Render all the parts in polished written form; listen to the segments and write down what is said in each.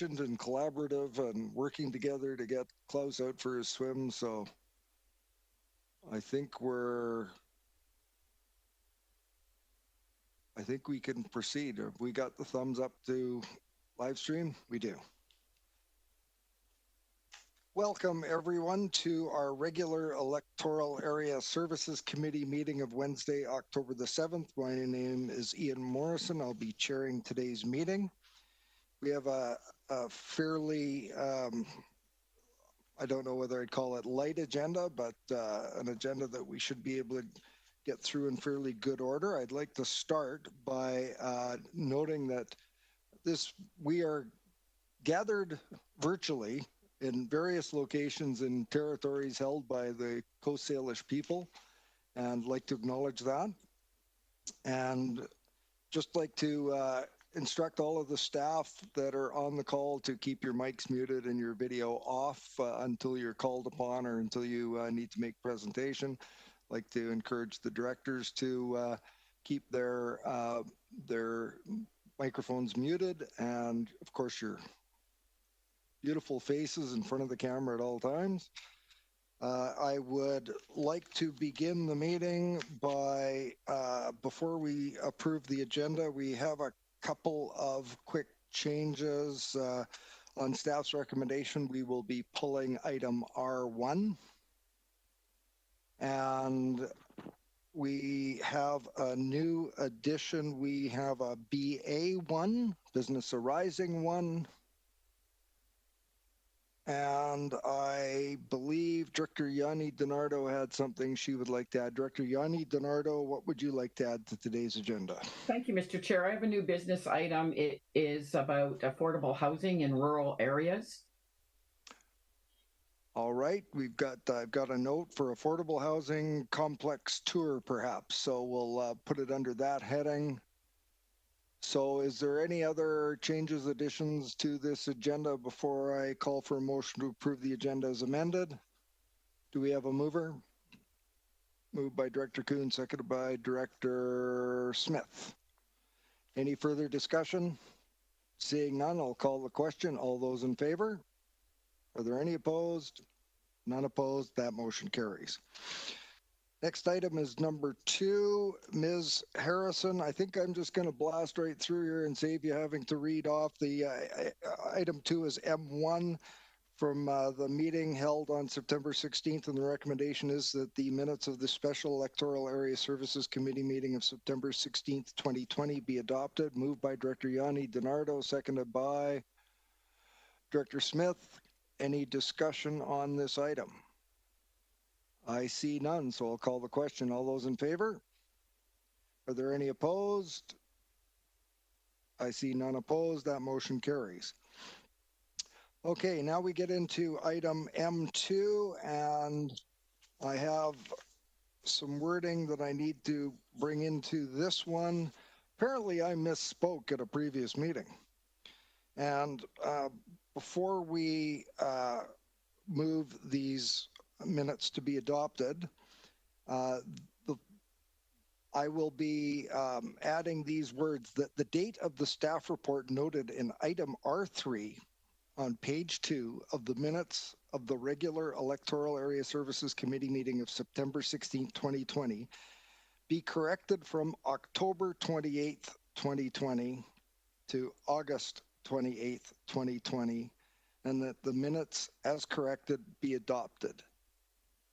and collaborative and working together to get Klaus out for his swim. So I think we can proceed. Have we got the thumbs up to live stream? We do. Welcome everyone to our regular Electoral Area Services Committee meeting of Wednesday, October the 7th. My name is Ian Morrison. I'll be chairing today's meeting. We have a fairly, I don't know whether I'd call it light agenda, but an agenda that we should be able to get through in fairly good order. I'd like to start by noting that we are gathered virtually in various locations in territories held by the Coast Salish people, and like to acknowledge that. And just like to instruct all of the staff that are on the call to keep your mics muted and your video off until you're called upon or until you need to make presentation. Like to encourage the directors to keep their microphones muted, and of course your beautiful faces in front of the camera at all times. I would like to begin the meeting by, before we approve the agenda, we have a couple of quick changes. On staff's recommendation, we will be pulling item R1. And we have a new addition. We have a BA1, Business Arising 1. And I believe Director Yanni DiNardo had something she would like to add. Director Yanni DiNardo, what would you like to add to today's agenda? Thank you, Mr. Chair. I have a new business item. It is about affordable housing in rural areas. All right, I've got a note for affordable housing complex tour, perhaps. So we'll put it under that heading. So is there any other changes, additions to this agenda before I call for a motion to approve the agenda as amended? Do we have a mover? Moved by Director Kuhn, seconded by Director Smith. Any further discussion? Seeing none, I'll call the question. All those in favor? Are there any opposed? None opposed. That motion carries. Next item is number 2, Ms. Harrison. I think I'm just going to blast right through here and save you having to read off. The item 2 is M1 from the meeting held on September 16th, and the recommendation is that the minutes of the Special Electoral Area Services Committee meeting of September 16th, 2020 be adopted. Moved by Director Yanni DiNardo, seconded by Director Smith. Any discussion on this item? I see none, so I'll call the question. All those in favor? Are there any opposed? I see none opposed. That motion carries. Okay, now we get into item M2, and I have some wording that I need to bring into this one. Apparently, I misspoke at a previous meeting. And before we move these minutes to be adopted, I will be adding these words: that the date of the staff report noted in item R3 on page 2 of the minutes of the regular Electoral Area Services Committee meeting of September 16, 2020 be corrected from October 28th, 2020 to August 28th, 2020, and that the minutes as corrected be adopted.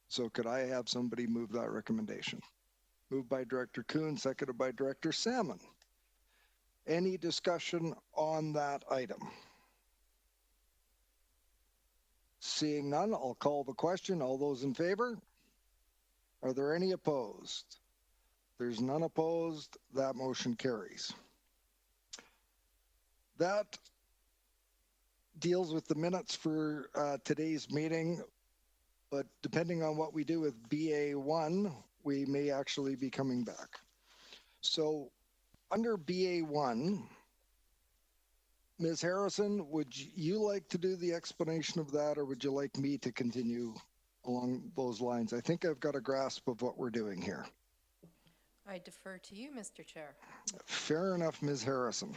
So could I have somebody move that recommendation? Moved by Director Kuhn, seconded by Director Salmon. Any discussion on that item? Seeing none, I'll call the question. All those in favor? Are there any opposed? There's none opposed. That motion carries. That deals with the minutes for today's meeting, but depending on what we do with BA1, we may actually be coming back. So under BA1, Ms. Harrison, would you like to do the explanation of that, or would you like me to continue along those lines? I think I've got a grasp of what we're doing here. I defer to you, Mr. Chair. Fair enough, Ms. Harrison.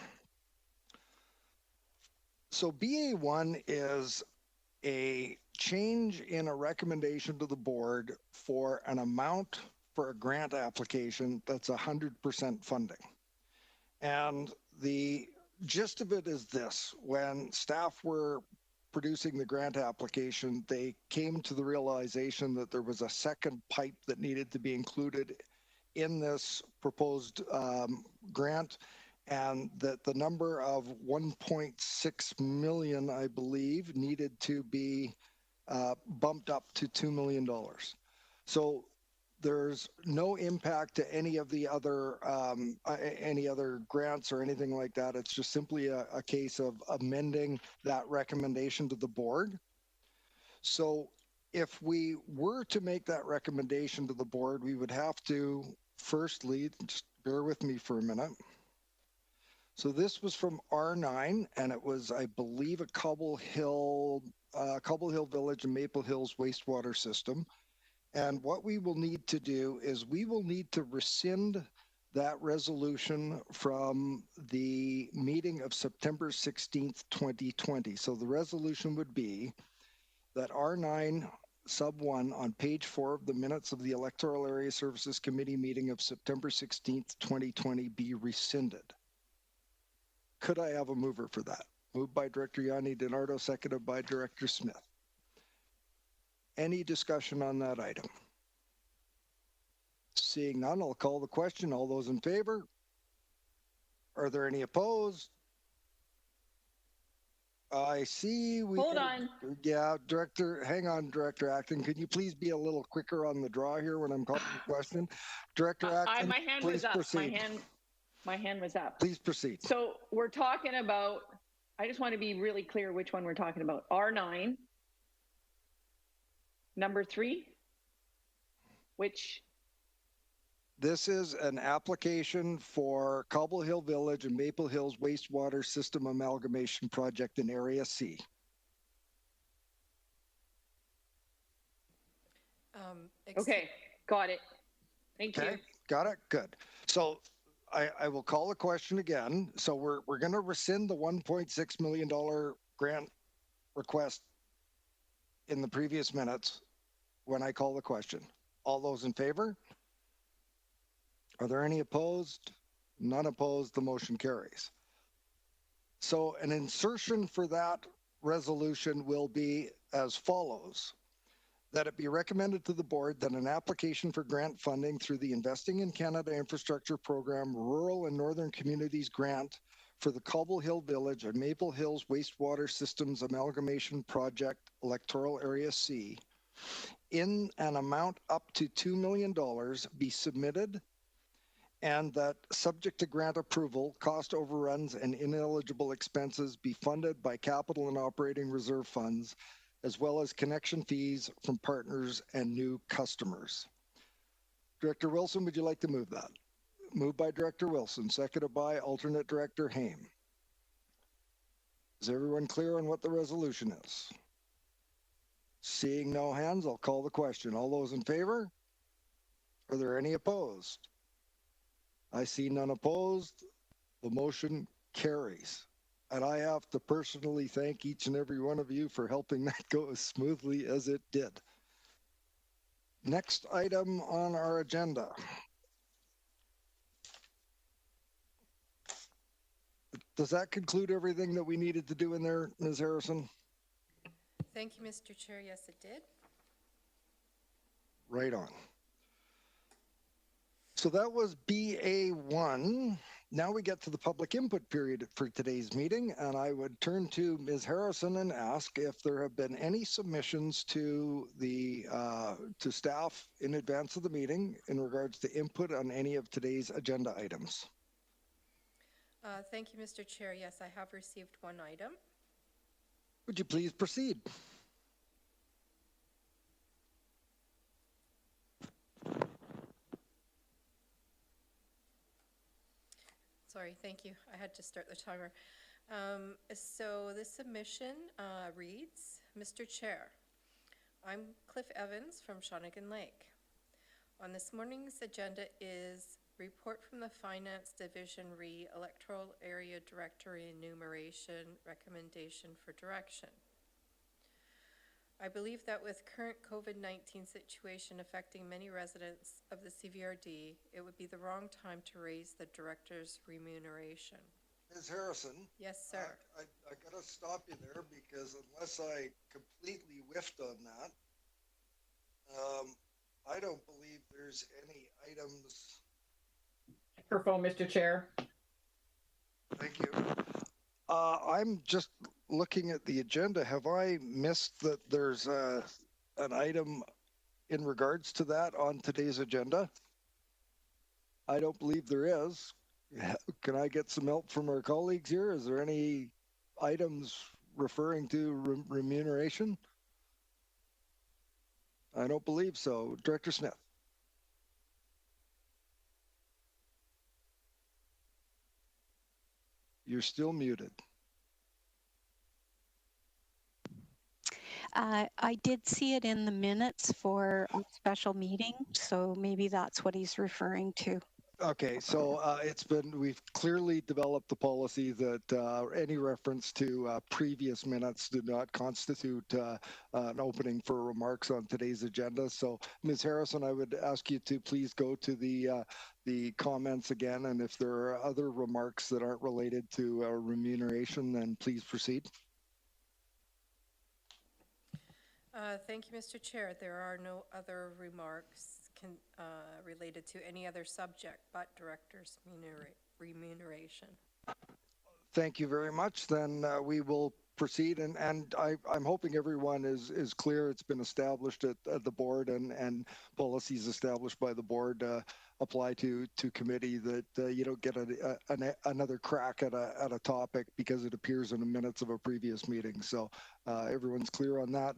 So BA1 is a change in a recommendation to the board for an amount for a grant application that's 100% funding. And the gist of it is this: when staff were producing the grant application, they came to the realization that there was a second pipe that needed to be included in this proposed grant, and that the number of 1.6 million, I believe, needed to be bumped up to $2 million. So there's no impact to any of the other any other grants or anything like that. It's just simply a case of amending that recommendation to the board. So if we were to make that recommendation to the board, we would have to firstly, just bear with me for a minute. So this was from R9, and it was, I believe, a Cobble Hill Village and Maple Hills wastewater system. And what we will need to do is we will need to rescind that resolution from the meeting of September 16th, 2020. So the resolution would be that R9 sub 1 on page 4 of the minutes of the Electoral Area Services Committee meeting of September 16th, 2020 be rescinded. Could I have a mover for that? Moved by Director Yanni DiNardo, seconded by Director Smith. Any discussion on that item? Seeing none, I'll call the question. All those in favor? Are there any opposed? I see we... Hold on. Yeah, Director, hang on, Director Acton. Could you please be a little quicker on the draw here when I'm calling the question? Director Acton, My hand please was up. proceed. My hand was up. Please proceed. So we're talking about, I just want to be really clear which one we're talking about. R9, number 3, which... This is an application for Cobble Hill Village and Maple Hills wastewater system amalgamation project in Area C. Okay, got it. Thank you. Got it? Good. So I will call the question again. So we're going to rescind the $1.6 million grant request in the previous minutes when I call the question. All those in favor? Are there any opposed? None opposed. The motion carries. So an insertion for that resolution will be as follows: that it be recommended to the board that an application for grant funding through the Investing in Canada Infrastructure Program Rural and Northern Communities Grant for the Cobble Hill Village and Maple Hills Wastewater Systems Amalgamation Project, Electoral Area C, in an amount up to $2 million be submitted, and that, subject to grant approval, cost overruns and ineligible expenses be funded by capital and operating reserve funds, as well as connection fees from partners and new customers. Director Wilson, would you like to move that? Moved by Director Wilson, seconded by alternate Director Haim. Is everyone clear on what the resolution is? Seeing no hands, I'll call the question. All those in favor? Are there any opposed? I see none opposed. The motion carries. And I have to personally thank each and every one of you for helping that go as smoothly as it did. Next item on our agenda. Does that conclude everything that we needed to do in there, Ms. Harrison? Thank you, Mr. Chair. Yes, it did. Right on. So that was BA1. Now we get to the public input period for today's meeting, and I would turn to Ms. Harrison and ask if there have been any submissions to the to staff in advance of the meeting in regards to input on any of today's agenda items. Thank you, Mr. Chair. Yes, I have received one item. Would you please proceed? Sorry, thank you. I had to start the timer. So this submission reads, Mr. Chair, I'm Cliff Evans from Shawnigan Lake. On this morning's agenda is report from the Finance Division Electoral Area Director enumeration, recommendation for direction. I believe that with current COVID-19 situation affecting many residents of the CVRD, it would be the wrong time to raise the director's remuneration. Ms. Harrison? Yes, sir. I gotta stop you there because unless I completely whiffed on that, I don't believe there's any items. Microphone, Mr. Chair. Thank you. I'm just looking at the agenda. Have I missed that there's an item in regards to that on today's agenda? I don't believe there is. Can I get some help from our colleagues here? Is there any items referring to remuneration? I don't believe so. Director Smith. You're still muted. I did see it in the minutes for a special meeting, so maybe that's what he's referring to. Okay, so we've clearly developed the policy that any reference to previous minutes do not constitute an opening for remarks on today's agenda. So, Ms. Harrison, I would ask you to please go to the comments again, and if there are other remarks that aren't related to remuneration, then please proceed. Thank you, Mr. Chair. There are no other remarks related to any other subject but director's remuneration. Thank you very much. Then we will proceed, and I'm hoping everyone is clear. It's been established at the board, and policies established by the board apply to committee, that you don't get another crack at a topic because it appears in the minutes of a previous meeting. So everyone's clear on that.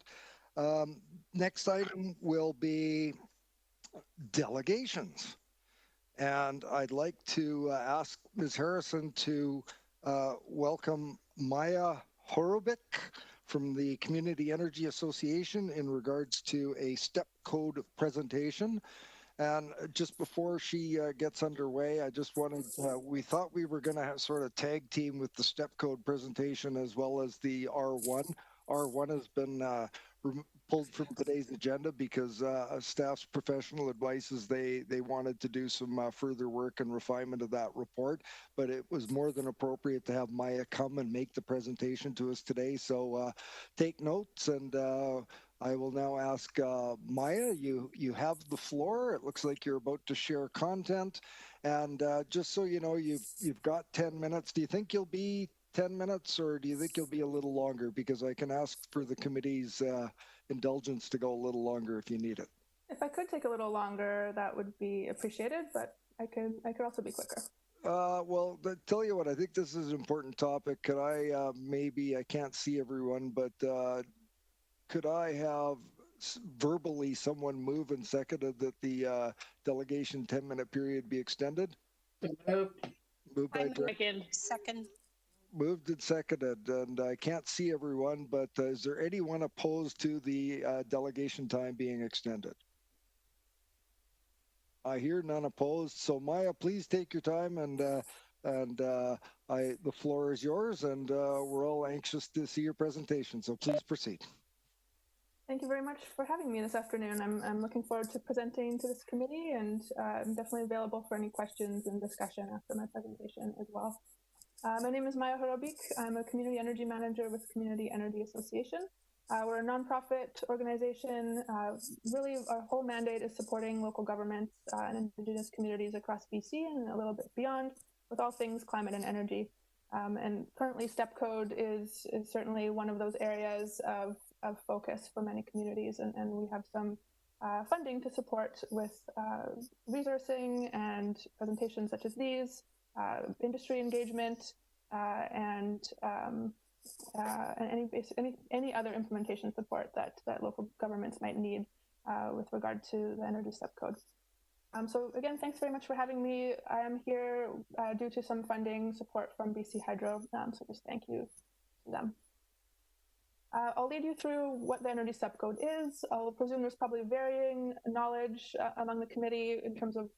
Next item will be delegations. And I'd like to ask Ms. Harrison to welcome Maya Horobik from the Community Energy Association in regards to a step code presentation. And just before she gets underway, I just wanted, we thought we were going to sort of tag team with the step code presentation as well as the R1. R1 has been pulled from today's agenda because staff's professional advice is they wanted to do some further work and refinement of that report, but it was more than appropriate to have Maya come and make the presentation to us today. So take notes, and I will now ask Maya, you have the floor. It looks like you're about to share content, and just so you know, you've got 10 minutes. Do you think you'll be 10 minutes, or do you think you'll be a little longer? Because I can ask for the committee's indulgence to go a little longer if you need it. If I could take a little longer, that would be appreciated, but I could also be quicker. Well, tell you what, I think this is an important topic. Could I maybe, I can't see everyone, but could I have verbally someone move and seconded that the delegation 10-minute period be extended? Moved by Second. Moved and seconded, and I can't see everyone, but is there anyone opposed to the delegation time being extended? I hear none opposed. So Maya, please take your time, and the floor is yours, and we're all anxious to see your presentation. So please proceed. Thank you very much for having me this afternoon. I'm looking forward to presenting to this committee, and I'm definitely available for any questions and discussion after my presentation as well. My name is Maya Horobik. I'm a community energy manager with Community Energy Association. We're a nonprofit organization. Really, our whole mandate is supporting local governments and Indigenous communities across BC and a little bit beyond with all things climate and energy. And currently, step code is certainly one of those areas of focus for many communities, and we have some funding to support with resourcing and presentations such as these, industry engagement, and any other implementation support that local governments might need with regard to the energy step code. So again, thanks very much for having me. I am here due to some funding support from BC Hydro, so just thank you to them. I'll lead you through what the energy step code is. I'll presume there's probably varying knowledge among the committee in terms of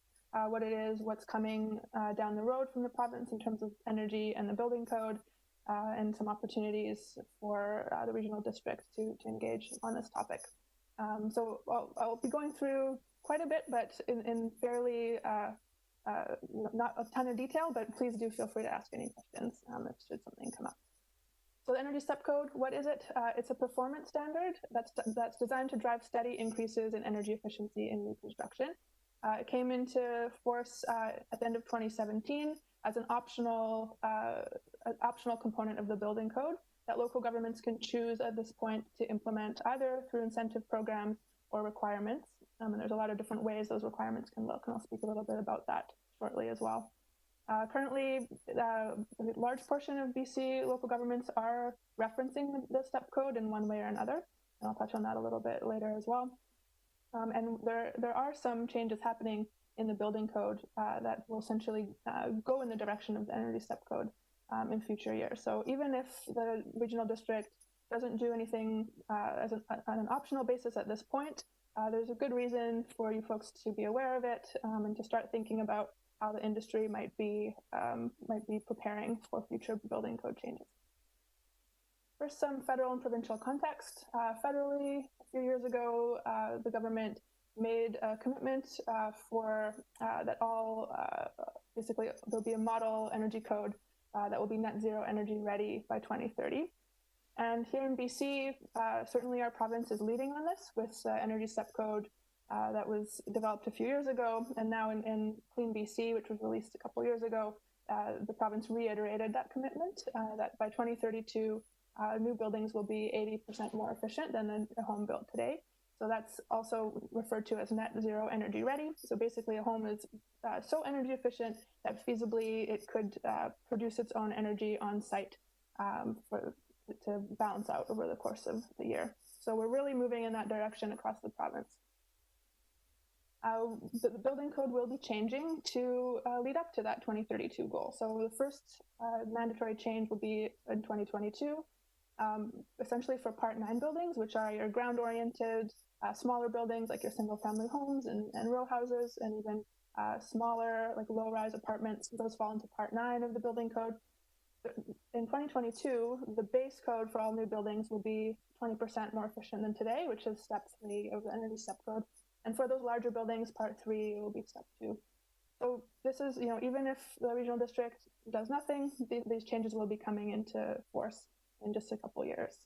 what it is, what's coming down the road from the province in terms of energy and the building code, and some opportunities for the regional district to engage on this topic. So I'll be going through quite a bit, but in fairly, not a ton of detail, but please do feel free to ask any questions if should something come up. So the Energy Step Code, what is it? It's a performance standard that's designed to drive steady increases in energy efficiency in new construction. It came into force at the end of 2017 as an optional component of the building code that local governments can choose at this point to implement either through incentive programs or requirements. And there's a lot of different ways those requirements can look, and I'll speak a little bit about that shortly as well. Currently, a large portion of BC local governments are referencing the STEP code in one way or another, and I'll touch on that a little bit later as well. And there are some changes happening in the building code that will essentially go in the direction of the Energy STEP code in future years. So even if the regional district doesn't do anything on an optional basis at this point, there's a good reason for you folks to be aware of it and to start thinking about how the industry might be preparing for future building code changes. First, some federal and provincial context. Federally, a few years ago, the government made a commitment for that basically there'll be a model energy code that will be net zero energy ready by 2030. And here in BC, certainly our province is leading on this with Energy Step Code that was developed a few years ago. And now in Clean BC, which was released a couple years ago, the province reiterated that commitment that by 2032, new buildings will be 80% more efficient than a home built today. So that's also referred to as net zero energy ready. So basically a home is so energy efficient that feasibly it could produce its own energy on site to balance out over the course of the year. So we're really moving in that direction across the province. The building code will be changing to lead up to that 2032 goal. So the first mandatory change will be in 2022, essentially for Part 9 buildings, which are your ground-oriented, smaller buildings like your single-family homes and row houses, and even smaller, like low-rise apartments. Those fall into Part 9 of the building code. In 2022, the base code for all new buildings will be 20% more efficient than today, which is Step 3 of the Energy Step Code. And for those larger buildings, Part 3 will be Step 2. So this is, even if the regional district does nothing, these changes will be coming into force in just a couple years,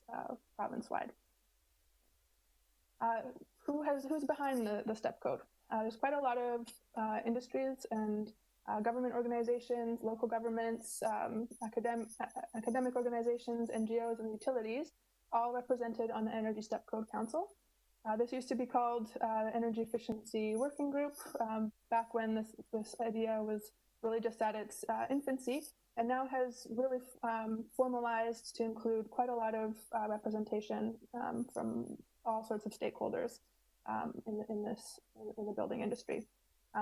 province-wide. Who's behind the STEP code? There's quite a lot of industries and government organizations, local governments, academic organizations, NGOs, and utilities, all represented on the Energy Step Code Council. This used to be called the Energy Efficiency Working Group back when this idea was really just at its infancy, and now has really formalized to include quite a lot of representation from all sorts of stakeholders in the building industry.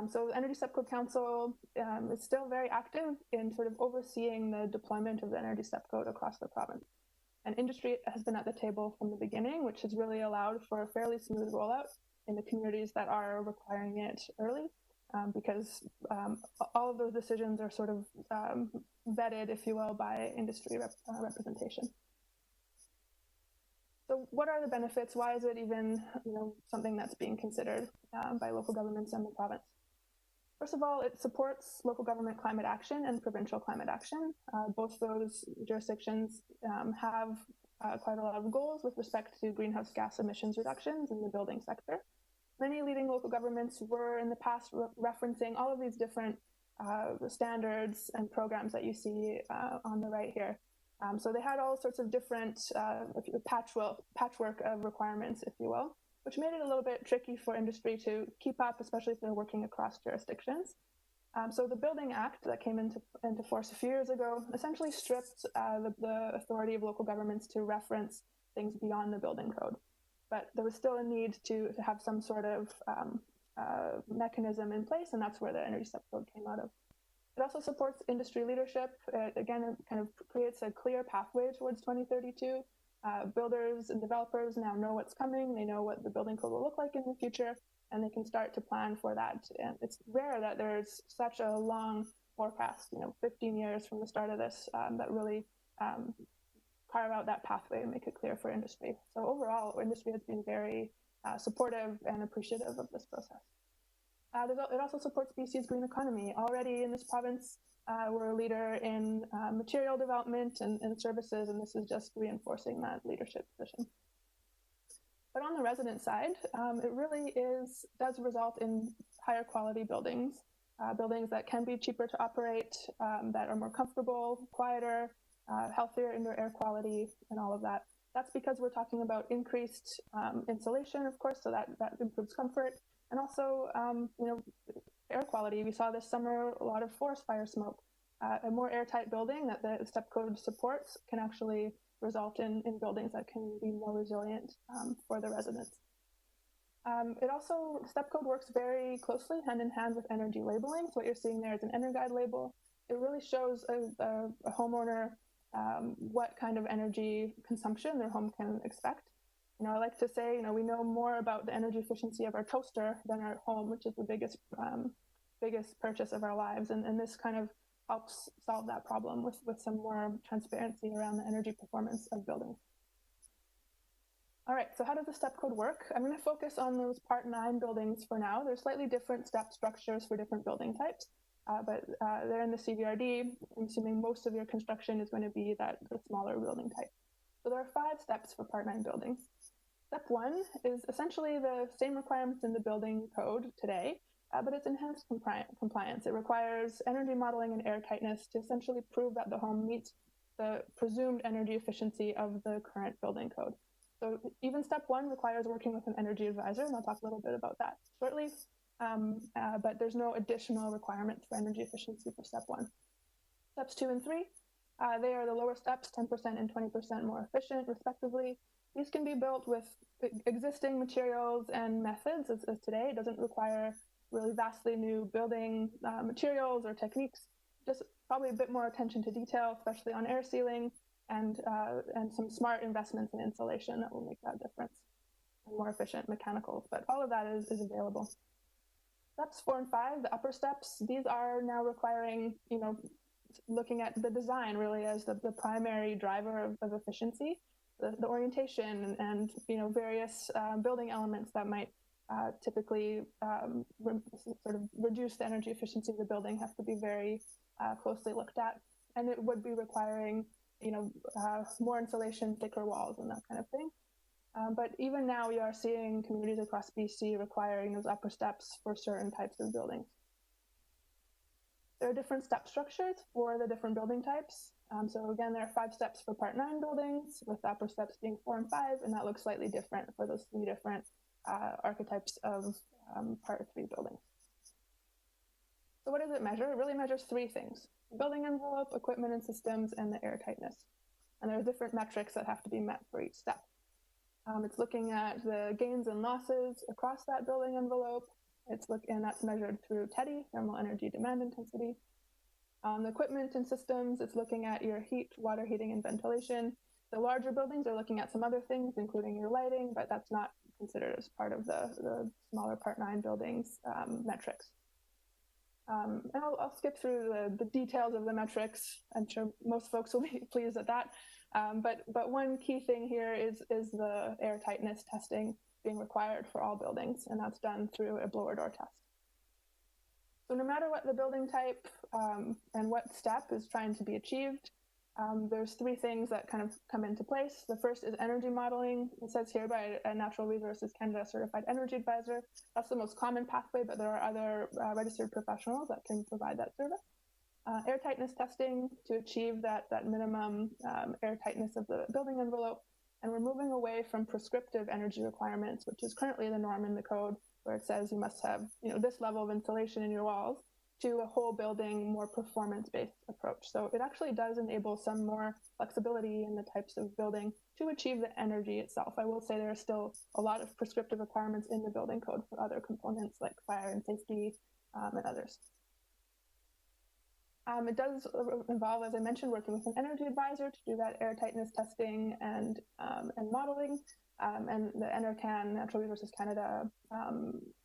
So the Energy Step Code Council is still very active in sort of overseeing the deployment of the Energy Step Code across the province. And industry has been at the table from the beginning, which has really allowed for a fairly smooth rollout in the communities that are requiring it early, because all of those decisions are sort of vetted, if you will, by industry representation. So what are the benefits? Why is it even something that's being considered by local governments and the province? First of all, it supports local government climate action and provincial climate action. Both those jurisdictions have quite a lot of goals with respect to greenhouse gas emissions reductions in the building sector. Many leading local governments were in the past referencing all of these different standards and programs that you see on the right here. So they had all sorts of different patchwork of requirements, if you will, which made it a little bit tricky for industry to keep up, especially if they're working across jurisdictions. So the Building Act that came into force a few years ago essentially stripped the authority of local governments to reference things beyond the building code. But there was still a need to have some sort of mechanism in place, and that's where the Energy Step Code came out of. It also supports industry leadership. Again, it kind of creates a clear pathway towards 2032. Builders and developers now know what's coming. They know what the building code will look like in the future. and they can start to plan for that. And it's rare that there's such a long forecast, 15 years from the start of this, that really carve out that pathway and make it clear for industry. So overall, industry has been very supportive and appreciative of this process. It also supports BC's green economy. Already in this province, we're a leader in material development and services, and this is just reinforcing that leadership position. But on the resident side, it really does result in higher quality buildings, buildings that can be cheaper to operate, that are more comfortable, quieter, healthier indoor air quality, and all of that. That's because we're talking about increased insulation, of course, so that improves comfort, and also air quality. We saw this summer a lot of forest fire smoke. A more airtight building that the STEP code supports can actually result in buildings that can be more resilient for the residents. STEP code works very closely hand in hand with energy labeling. So what you're seeing there is an EnerGuide label. It really shows a homeowner what kind of energy consumption their home can expect. I like to say, we know more about the energy efficiency of our toaster than our home, which is the biggest purchase of our lives. And this kind of helps solve that problem with some more transparency around the energy performance of buildings. All right, so how does the STEP code work? I'm going to focus on those Part 9 buildings for now. There's slightly different STEP structures for different building types, but they're in the CVRD. I'm assuming most of your construction is going to be the smaller building type. So there are 5 steps for Part 9 buildings. Step 1 is essentially the same requirements in the building code today, but it's enhanced compliance. It requires energy modeling and air tightness to essentially prove that the home meets the presumed energy efficiency of the current building code. So even Step 1 requires working with an energy advisor, and I'll talk a little bit about that shortly, but there's no additional requirements for energy efficiency for Step 1. Steps 2 and 3, they are the lower steps, 10% and 20% more efficient, respectively. These can be built with existing materials and methods as today. It doesn't require really vastly new building materials or techniques, just probably a bit more attention to detail, especially on air sealing, and some smart investments in insulation that will make that difference, and more efficient mechanicals. But all of that is available. Steps 4 and 5, the upper steps, these are now requiring, looking at the design really as the primary driver of efficiency. The orientation and various building elements that might typically sort of reduce the energy efficiency of the building have to be very closely looked at, and it would be requiring more insulation, thicker walls, and that kind of thing. But even now, we are seeing communities across BC requiring those upper steps for certain types of buildings. There are different step structures for the different building types. So again, there are 5 steps for Part 9 buildings, with the upper steps being 4 and 5, and that looks slightly different for those 3 different archetypes of Part 3 buildings. So what does it measure? It really measures 3 things: the building envelope, equipment and systems, and the air tightness. And there are different metrics that have to be met for each step. It's looking at the gains and losses across that building envelope. And that's measured through TEDI, thermal energy demand intensity. The equipment and systems, it's looking at your heat, water heating, and ventilation. The larger buildings are looking at some other things, including your lighting, but that's not considered as part of the smaller Part 9 buildings metrics. And I'll skip through the details of the metrics. I'm sure most folks will be pleased at that. But one key thing here is the air tightness testing being required for all buildings, and that's done through a blower door test. So no matter what the building type and what step is trying to be achieved, there's 3 things that kind of come into place. The first is energy modeling. It says here by a Natural Resources Canada Certified Energy Advisor. That's the most common pathway, but there are other registered professionals that can provide that service. Air tightness testing to achieve that minimum air tightness of the building envelope. And we're moving away from prescriptive energy requirements, which is currently the norm in the code, where it says you must have this level of insulation in your walls, to a whole building, more performance-based approach. So it actually does enable some more flexibility in the types of building to achieve the energy itself. I will say there are still a lot of prescriptive requirements in the building code for other components like fire and safety and others. It does involve, as I mentioned, working with an energy advisor to do that air tightness testing and modeling. and the NRCan, Natural Resources Canada,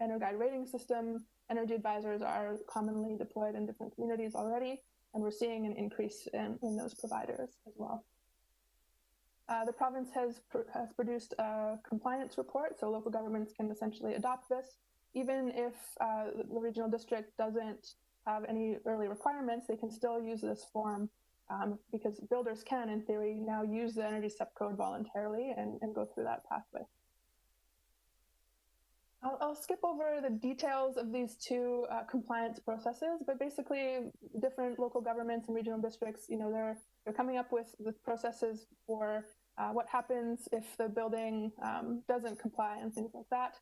EnerGuide rating system. Energy advisors are commonly deployed in different communities already, and we're seeing an increase in those providers as well. The province has produced a compliance report, so local governments can essentially adopt this. Even if the regional district doesn't have any early requirements, they can still use this form because builders can, in theory, now use the Energy Step Code voluntarily and go through that pathway. I'll skip over the details of these two compliance processes, but basically different local governments and regional districts, they're coming up with processes for what happens if the building doesn't comply and things like that.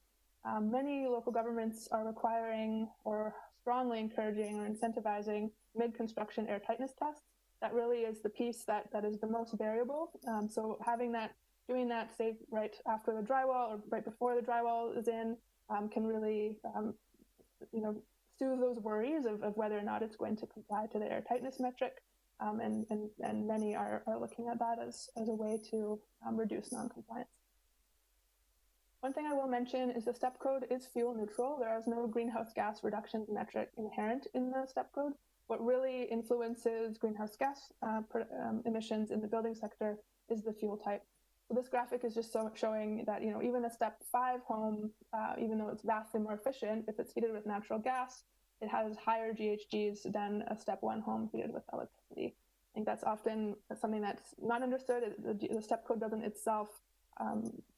Many local governments are requiring or strongly encouraging or incentivizing mid-construction air tightness tests. That really is the piece that is the most variable. So doing that, say, right after the drywall or right before the drywall is in, can really, soothe those worries of whether or not it's going to comply to the air tightness metric. And many are looking at that as a way to reduce non-compliance. One thing I will mention is the STEP code is fuel neutral. There is no greenhouse gas reduction metric inherent in the STEP code. What really influences greenhouse gas emissions in the building sector is the fuel type. So this graphic is just showing that even a STEP 5 home, even though it's vastly more efficient, if it's heated with natural gas, it has higher GHGs than a STEP 1 home heated with electricity. I think that's often something that's not understood. The STEP code doesn't itself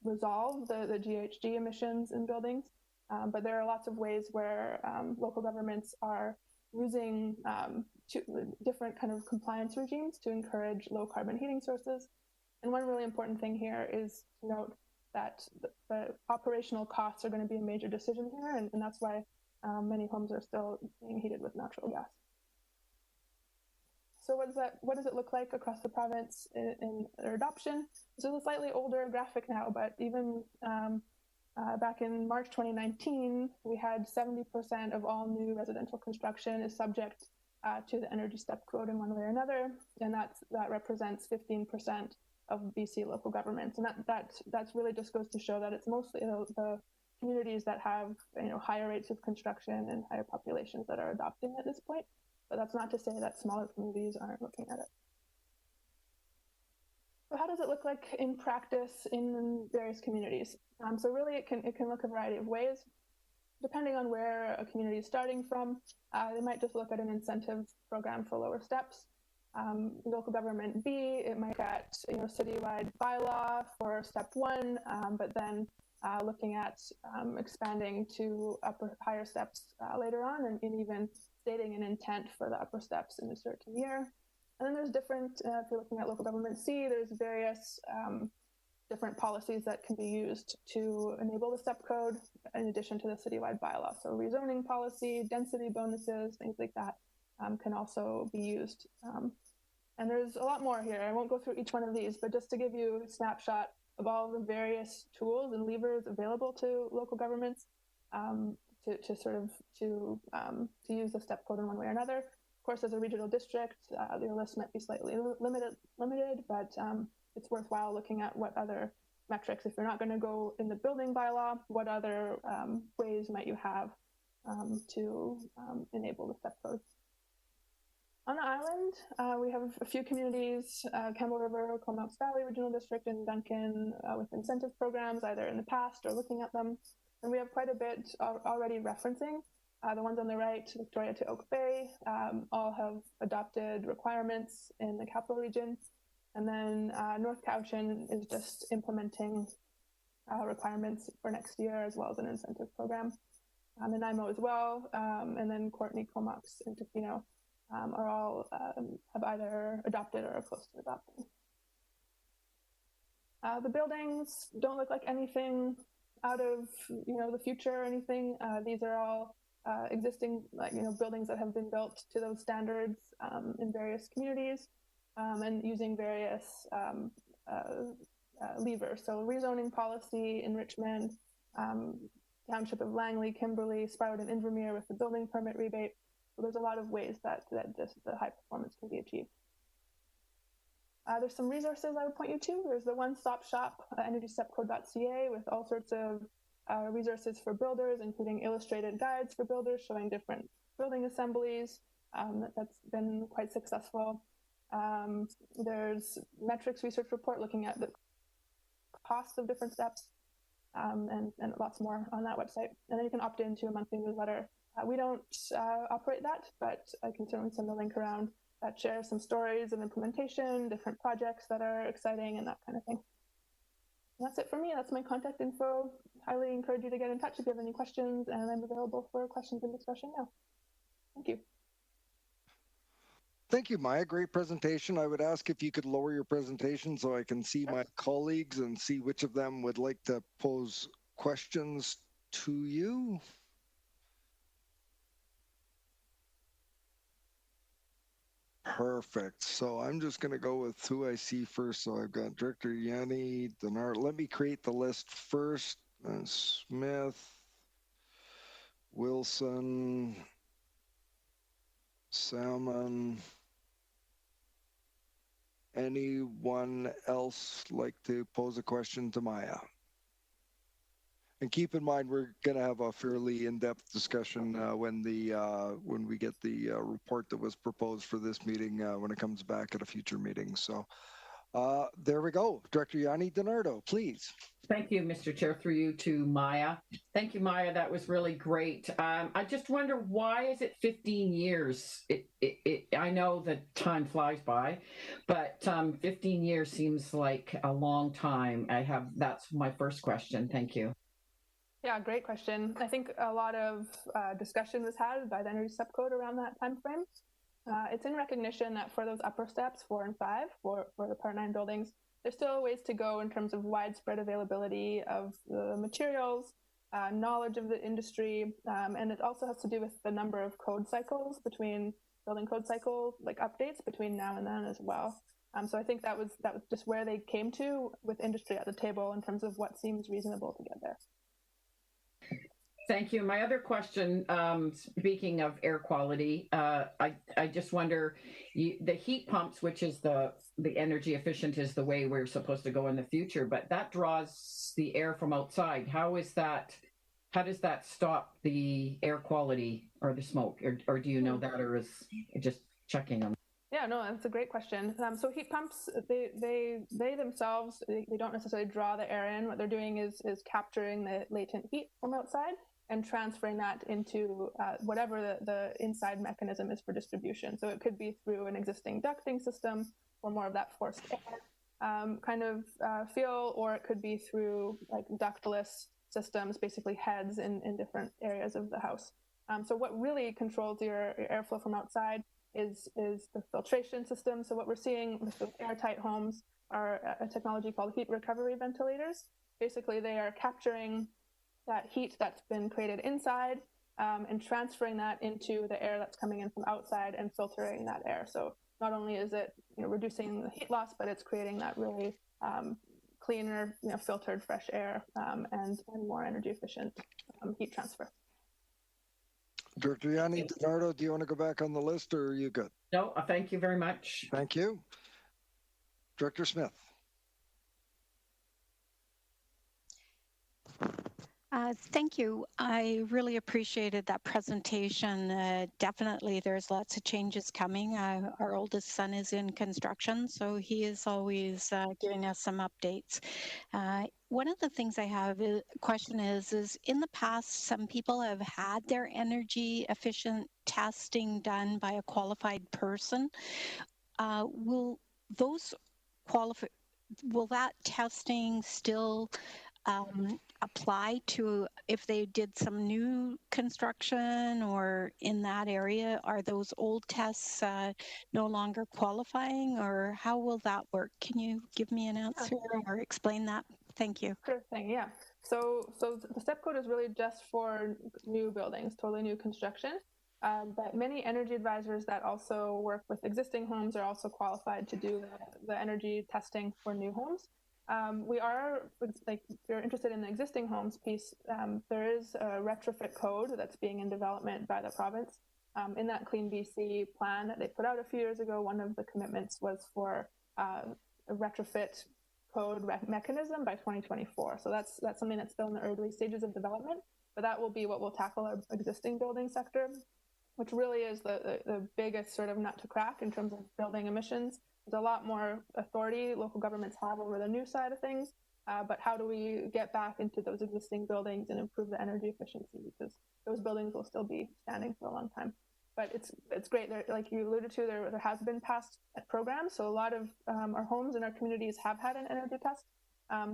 resolve the GHG emissions in buildings, but there are lots of ways where local governments are using different kind of compliance regimes to encourage low carbon heating sources. And one really important thing here is to note that the operational costs are going to be a major decision here, and that's why many homes are still being heated with natural gas. So what does it look like across the province in their adoption? This is a slightly older graphic now, but even back in March 2019, we had 70% of all new residential construction is subject to the Energy Step Code in one way or another, and that represents 15% of BC local governments, and that really just goes to show that it's mostly the communities that have higher rates of construction and higher populations that are adopting at this point. But that's not to say that smaller communities aren't looking at it. So how does it look like in practice in various communities? So really it can look a variety of ways. Depending on where a community is starting from, they might just look at an incentive program for lower steps. Local government B, it might get citywide bylaw for step 1, but then looking at expanding to higher steps later on, and even stating an intent for the upper steps in a certain year. And then there's different, if you're looking at local government C, there's various different policies that can be used to enable the STEP code in addition to the citywide bylaw. So rezoning policy, density bonuses, things like that can also be used. And there's a lot more here. I won't go through each one of these, but just to give you a snapshot of all the various tools and levers available to local governments to use the STEP code in one way or another. Of course, as a regional district, your list might be slightly limited, but it's worthwhile looking at what other metrics, if you're not going to go in the building bylaw, what other ways might you have to enable the STEP code. On the island, we have a few communities, Campbell River, Comox Valley Regional District, and Duncan with incentive programs, either in the past or looking at them. And we have quite a bit already referencing. The ones on the right, Victoria to Oak Bay, all have adopted requirements in the capital region. And then North Cowichan is just implementing requirements for next year, as well as an incentive program. And IMO as well, and then Courtney, Comox, and Tofino are all have either adopted or are close to adopting. The buildings don't look like anything out of the future or anything. These are all existing buildings that have been built to those standards in various communities and using various levers. So rezoning policy in Richmond, Township of Langley, Kimberley, Sparwood, and Invermere with the building permit rebate. So there's a lot of ways that the high performance can be achieved. There's some resources I would point you to. There's the one-stop shop, energystepco.ca, with all sorts of resources for builders, including illustrated guides for builders showing different building assemblies. That's been quite successful. There's metrics research report looking at the costs of different steps, and lots more on that website. And then you can opt into a monthly newsletter. We don't operate that, but I can certainly send a link around that shares some stories of implementation, different projects that are exciting, and that kind of thing. And that's it for me. That's my contact info. Highly encourage you to get in touch if you have any questions, and I'm available for questions and discussion now. Thank you. Thank you, Maya. Great presentation. I would ask if you could lower your presentation so I can see my colleagues and see which of them would like to pose questions to you. Perfect. So I'm just going to go with who I see first. So I've got Director Yanni Denard. Let me create the list first. Smith, Wilson, Salmon. Anyone else like to pose a question to Maya? And keep in mind, we're going to have a fairly in-depth discussion when we get the report that was proposed for this meeting when it comes back at a future meeting. So there we go. Director Yanni Denardo, please. Thank you, Mr. Chair, through you to Maya. Thank you, Maya. That was really great. I just wonder, why is it 15 years? I know that time flies by, but 15 years seems like a long time. That's my first question. Thank you. Yeah, great question. I think a lot of discussion was had by the Energy Step Code around that time frame. It's in recognition that for those upper steps, 4 and 5, for the Part 9 buildings, there's still ways to go in terms of widespread availability of the materials, knowledge of the industry, and it also has to do with the number of code cycles between building code cycle, like updates between now and then as well. So I think that was just where they came to with industry at the table in terms of what seems reasonable to get there. Thank you. My other question, speaking of air quality, I just wonder, the heat pumps, which is the energy efficient, is the way we're supposed to go in the future, but that draws the air from outside. How does that stop the air quality or the smoke? Or do you know that, or is it just checking them? Yeah, no, that's a great question. So heat pumps, they themselves, they don't necessarily draw the air in. What they're doing is capturing the latent heat from outside and transferring that into whatever the inside mechanism is for distribution. So it could be through an existing ducting system or more of that forced air feel, or it could be through like ductless systems, basically heads in different areas of the house. So what really controls your airflow from outside is the filtration system. So what we're seeing with the airtight homes are a technology called heat recovery ventilators. Basically, they are capturing that heat that's been created inside and transferring that into the air that's coming in from outside and filtering that air. So not only is it reducing the heat loss, but it's creating that really cleaner, filtered fresh air and more energy efficient heat transfer. Director Yanni Denardo, do you want to go back on the list, or are you good? No, thank you very much. Thank you. Director Smith. Thank you. I really appreciated that presentation. Definitely, there's lots of changes coming. Our oldest son is in construction, so he is always giving us some updates. One of the things I have a question is in the past, some people have had their energy efficient testing done by a qualified person. Will that testing still apply to if they did some new construction or in that area? Are those old tests no longer qualifying, or how will that work? Can you give me an answer or explain that? Thank you. Sure thing, yeah. So the step code is really just for new buildings, totally new construction. But many energy advisors that also work with existing homes are also qualified to do the energy testing for new homes. We are, like, if you're interested in the existing homes piece, there is a retrofit code that's being in development by the province. In that Clean BC plan that they put out a few years ago, one of the commitments was for a retrofit code mechanism by 2024. So that's something that's still in the early stages of development, but that will be what will tackle our existing building sector, which really is the biggest sort of nut to crack in terms of building emissions. There's a lot more authority local governments have over the new side of things, but how do we get back into those existing buildings and improve the energy efficiency, because those buildings will still be standing for a long time. But it's great. Like you alluded to, there has been past programs. So a lot of our homes in our communities have had an energy test.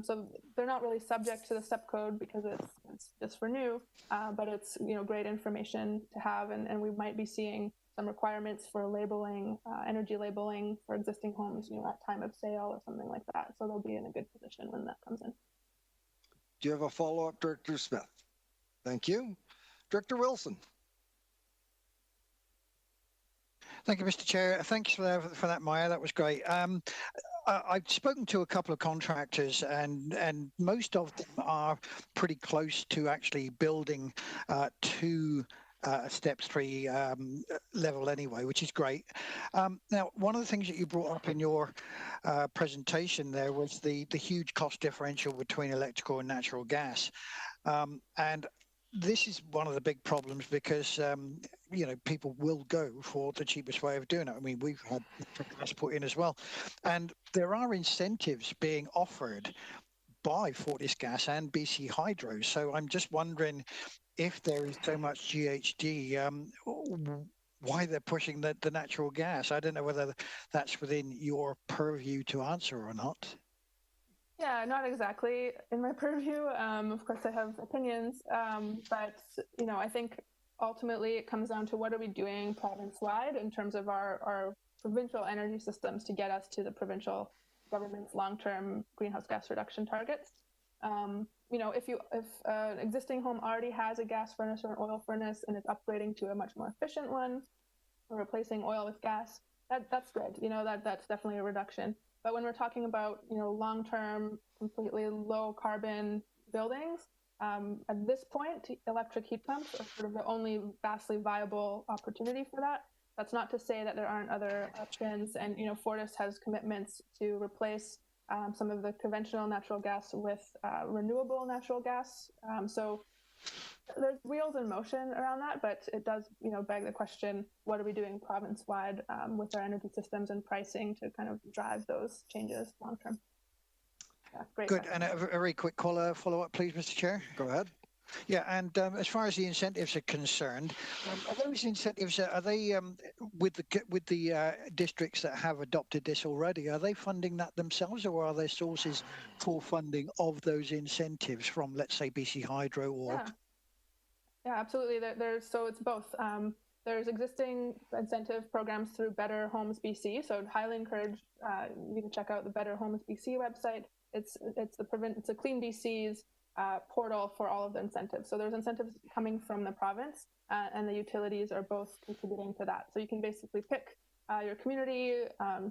So they're not really subject to the STEP code because it's just for new, but it's great information to have. And we might be seeing some requirements for labeling, energy labeling for existing homes, at time of sale or something like that. So they'll be in a good position when that comes in. Do you have a follow-up, Director Smith? Thank you. Director Wilson. Thank you, Mr. Chair. Thanks for that, Maya. That was great. I've spoken to a couple of contractors, and most of them are pretty close to actually building to step 3 level anyway, which is great. Now, one of the things that you brought up in your presentation there was the huge cost differential between electrical and natural gas. And this is one of the big problems because, people will go for the cheapest way of doing it. I mean, we've had gas put in as well. And there are incentives being offered by Fortisgas and BC Hydro. So I'm just wondering if there is so much GHG, why they're pushing the natural gas. I don't know whether that's within your purview to answer or not. Yeah, not exactly in my purview. Of course, I have opinions, but I think ultimately it comes down to what are we doing province-wide in terms of our provincial energy systems to get us to the provincial government's long-term greenhouse gas reduction targets. If an existing home already has a gas furnace or an oil furnace and it's upgrading to a much more efficient one, or replacing oil with gas, that's good. That's definitely a reduction. But when we're talking about, long-term, completely low carbon buildings, at this point, electric heat pumps are sort of the only vastly viable opportunity for that. That's not to say that there aren't other options. And, Fortis has commitments to replace some of the conventional natural gas with renewable natural gas. So there's wheels in motion around that, but it does, beg the question, what are we doing province-wide with our energy systems and pricing to kind of drive those changes long-term? Yeah, great. Good. Question. And a very quick follow-up, please, Mr. Chair. Go ahead. Yeah, and as far as the incentives are concerned, are those incentives, are they with the districts that have adopted this already? Are they funding that themselves, or are there sources for funding of those incentives from, let's say, BC Hydro or? Yeah, absolutely. So it's both. There's existing incentive programs through Better Homes BC. So I'd highly encourage you to check out the Better Homes BC website. It's a Clean BC's portal for all of the incentives. So there's incentives coming from the province, and the utilities are both contributing to that. So you can basically pick your community,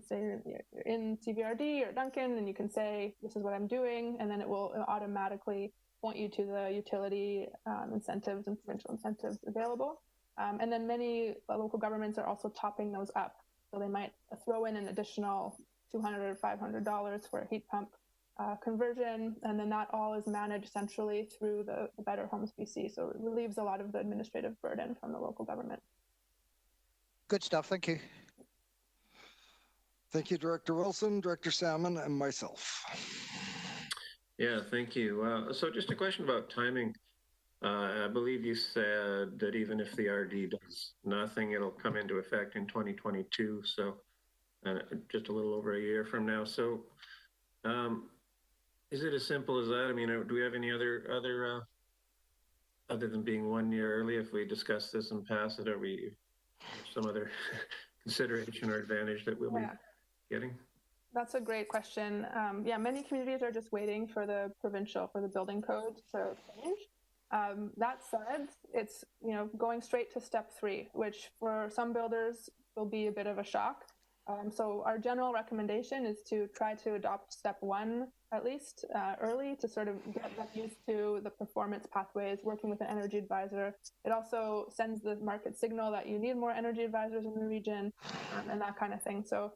say you're in CVRD or Duncan, and you can say, this is what I'm doing, and then it will automatically point you to the utility incentives and provincial incentives available. And then many local governments are also topping those up. So they might throw in an additional $200 or $500 for a heat pump conversion, and then that all is managed centrally through the Better Homes BC. So it relieves a lot of the administrative burden from the local government. Good stuff. Thank you. Thank you, Director Wilson, Director Salmon, and myself. Yeah, thank you. So just a question about timing. I believe you said that even if the RD does nothing, it'll come into effect in 2022. So just a little over a year from now. So is it as simple as that? I mean, do we have any other than being 1 year early, if we discuss this and pass it, are we some other consideration or advantage that we'll be getting? That's a great question. Yeah, many communities are just waiting for the building code to change. That said, it's going straight to step 3, which for some builders will be a bit of a shock. So our general recommendation is to try to adopt step 1 at least early, to sort of get them used to the performance pathways, working with an energy advisor. It also sends the market signal that you need more energy advisors in the region, and that kind of thing. So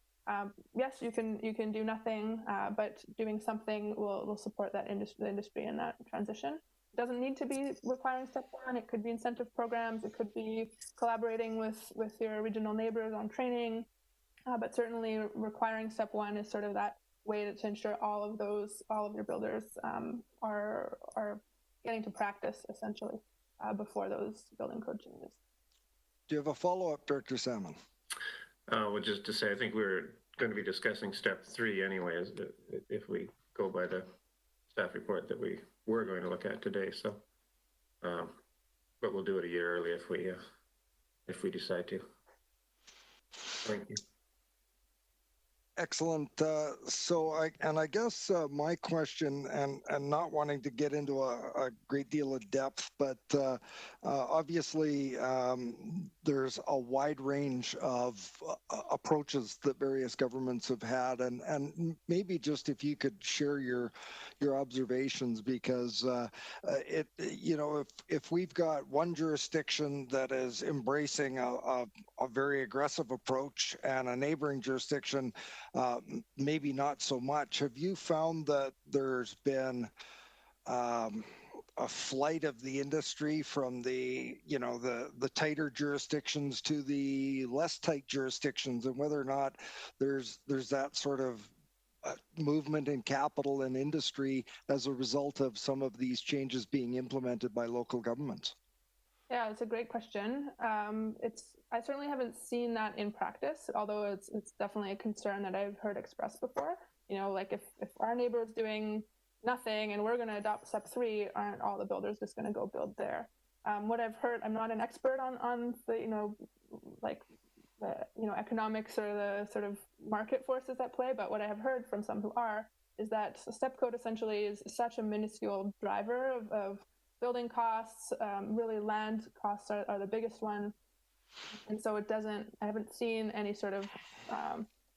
yes, you can do nothing, but doing something will support that the industry in that transition. It doesn't need to be requiring step one. It could be incentive programs. It could be collaborating with your regional neighbors on training, but certainly requiring step one is sort of that way to ensure all of your builders are getting to practice essentially before those building code changes. Do you have a follow-up, Director Salmon? Well, just to say, I think we're going to be discussing step 3 anyways, if we go by the staff report that we were going to look at today. So, but we'll do it a year early if we decide to. Thank you. Excellent. So I guess my question, and not wanting to get into a great deal of depth, but obviously there's a wide range of approaches that various governments have had, and maybe just if you could share your observations, because if we've got one jurisdiction that is embracing a very aggressive approach and a neighboring jurisdiction maybe not so much. Have you found that there's been a flight of the industry from the tighter jurisdictions to the less tight jurisdictions, and whether or not there's that sort of movement in capital and industry as a result of some of these changes being implemented by local governments? Yeah, it's a great question. I certainly haven't seen that in practice, although it's definitely a concern that I've heard expressed before. Like if our neighbor is doing nothing and we're going to adopt step 3, aren't all the builders just going to go build there? What I've heard, I'm not an expert on the economics or the sort of market forces at play, but what I have heard from some who are is that step code essentially is such a minuscule driver of building costs. Really, land costs are the biggest one. And so I haven't seen any sort of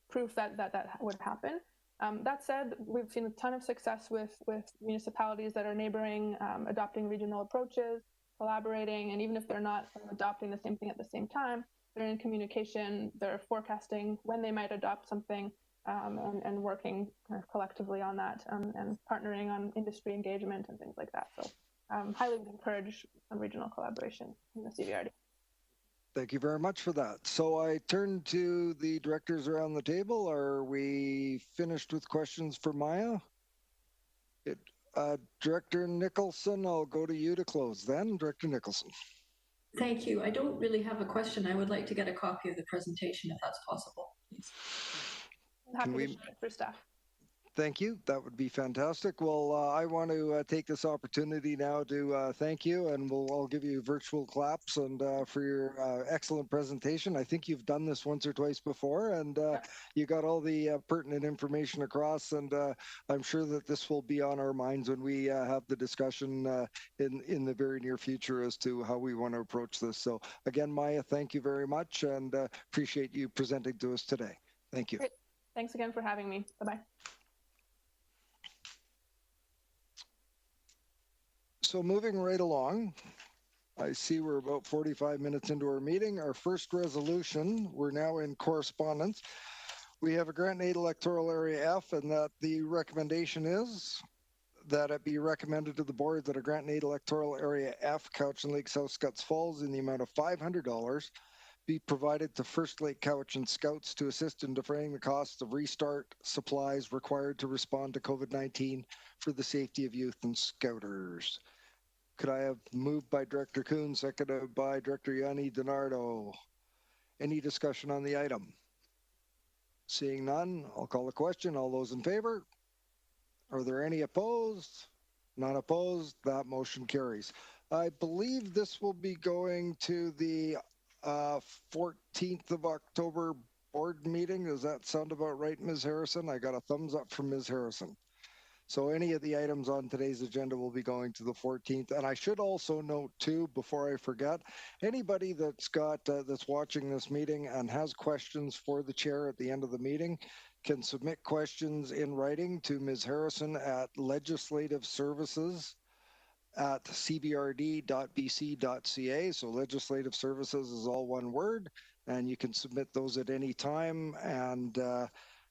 proof that would happen. That said, we've seen a ton of success with municipalities that are neighboring, adopting regional approaches, collaborating, and even if they're not adopting the same thing at the same time, they're in communication, they're forecasting when they might adopt something, and working kind of collectively on that, and partnering on industry engagement and things like that. So highly would encourage regional collaboration in the CVRD. Thank you very much for that. So I turn to the directors around the table. Are we finished with questions for Maya? Director Nicholson, I'll go to you to close then. Director Nicholson. Thank you. I don't really have a question. I would like to get a copy of the presentation if that's possible, please. I'm happy to share it for staff. Thank you. That would be fantastic. Well, I want to take this opportunity now to thank you, and I'll give you virtual claps and for your excellent presentation. I think you've done this once or twice before, and you got all the pertinent information across, and I'm sure that this will be on our minds when we have the discussion in the very near future as to how we want to approach this. So again, Maya, thank you very much, and appreciate you presenting to us today. Thank you. Great. Thanks again for having me. Bye-bye. So moving right along, I see we're about 45 minutes into our meeting. Our first resolution, we're now in correspondence. We have a grant and aid electoral area F, and that the recommendation is that it be recommended to the board that a grant and aid electoral area F, Couch and Lake South Scots Falls, in the amount of $500 be provided to First Lake Couch and Scouts to assist in defraying the costs of restart supplies required to respond to COVID-19 for the safety of youth and Scouters. Could I have moved by Director Kuhn, seconded by Director Yanni DiNardo? Any discussion on the item? Seeing none, I'll call the question. All those in favor? Are there any opposed? None opposed. That motion carries. I believe this will be going to the 14th of October board meeting. Does that sound about right, Ms. Harrison? I got a thumbs up from Ms. Harrison. So any of the items on today's agenda will be going to the 14th. And I should also note too, before I forget, anybody that's watching this meeting and has questions for the chair at the end of the meeting can submit questions in writing to Ms. Harrison at legislativeservices@cvrd.bc.ca. So legislative services is all one word. and you can submit those at any time. And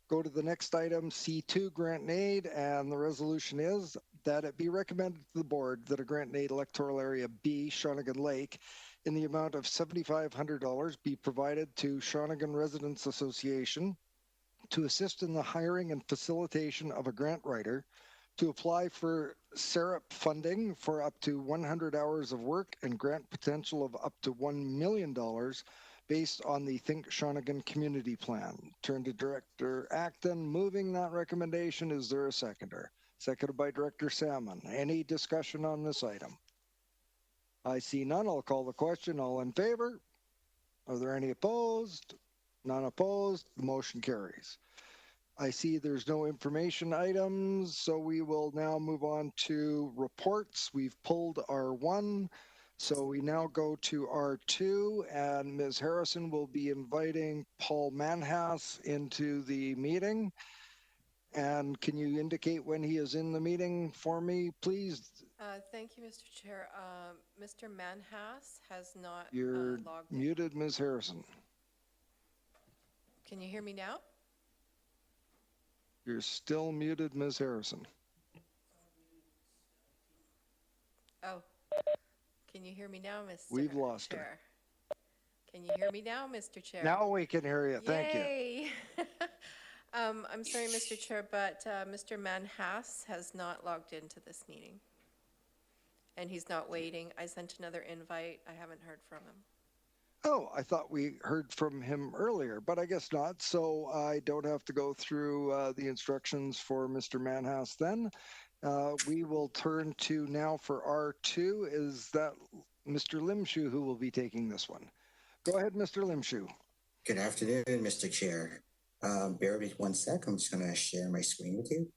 go to the next item, C2, grant and aid, and the resolution is that it be recommended to the board that a grant and aid electoral area B, Shawnigan Lake, in the amount of $7,500 be provided to Shawnigan Residents Association to assist in the hiring and facilitation of a grant writer, to apply for SERAP funding for up to 100 hours of work and grant potential of up to $1 million based on the Think Shawnigan Community Plan. Turn to Director Acton. Moving that recommendation. Is there a seconder? Seconded by Director Salmon. Any discussion on this item? I see none. I'll call the question. All in favor? Are there any opposed? None opposed. The motion carries. I see there's no information items, so we will now move on to reports. We've pulled R1, so we now go to R2, and Ms. Harrison will be inviting Paul Manhas into the meeting. And can you indicate when he is in the meeting for me, please? Thank you, Mr. Chair. Mr. Manhas has not You're logged in. muted, Ms. Harrison. Can you hear me now? You're still muted, Ms. Harrison. Oh, can you hear me now, Mr. We've lost her. Chair? Can you hear me now, Mr. Chair? Now we can hear you. Thank you. Yay! I'm sorry, Mr. Chair, but Mr. Manhas has not logged into this meeting. And he's not waiting. I sent another invite. I haven't heard from him. Oh, I thought we heard from him earlier, but I guess not. So I don't have to go through the instructions for Mr. Manhas then. We will turn to now for R2. Is that Mr. Limshu who will be taking this one? Go ahead, Mr. Limshu. Good afternoon, Mr. Chair. Bear with me 1 sec. I'm just going to share my screen with you.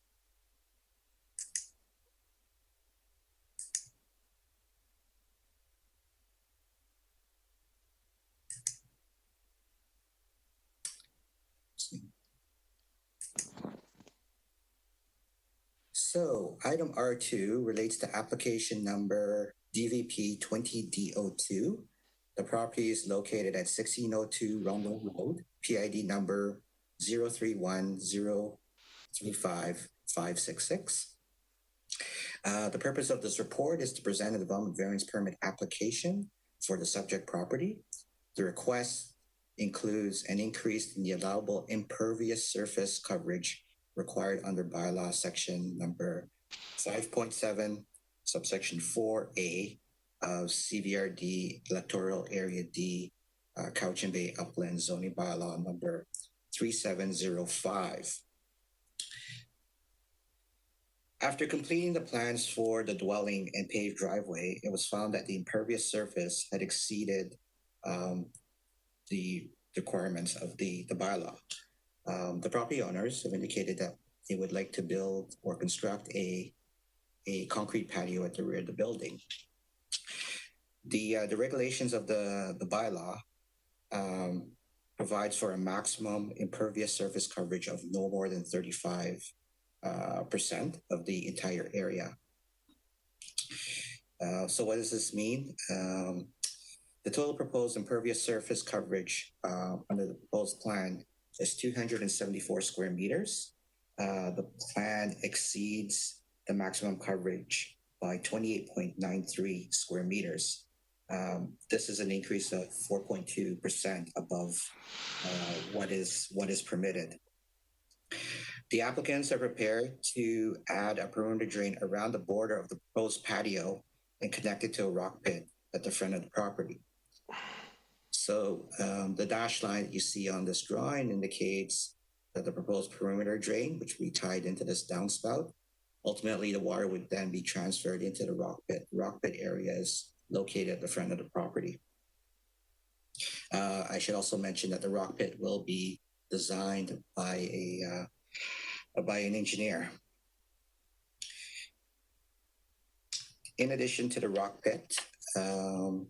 So item R2 relates to application number DVP 20D02. The property is located at 1602 Rundle Road, PID number 031035566. The purpose of this report is to present a development variance permit application for the subject property. The request includes an increase in the allowable impervious surface coverage required under bylaw section number 5.7, subsection 4A of CVRD Electoral Area D, Cowichan Bay Upland Zoning Bylaw number 3705. After completing the plans for the dwelling and paved driveway, it was found that the impervious surface had exceeded the requirements of the bylaw. The property owners have indicated that they would like to build or construct a concrete patio at the rear of the building. The regulations of the bylaw provides for a maximum impervious surface coverage of no more than 35% of the entire area. So what does this mean? The total proposed impervious surface coverage under the proposed plan is 274 square meters. The plan exceeds the maximum coverage by 28.93 square meters. This is an increase of 4.2% above what is permitted. The applicants are prepared to add a perimeter drain around the border of the proposed patio and connect it to a rock pit at the front of the property. So the dashed line that you see on this drawing indicates that the proposed perimeter drain, which we tied into this downspout, ultimately the water would then be transferred into the rock pit. The rock pit area is located at the front of the property. I should also mention that the rock pit will be designed by an engineer. In addition to the rock pit and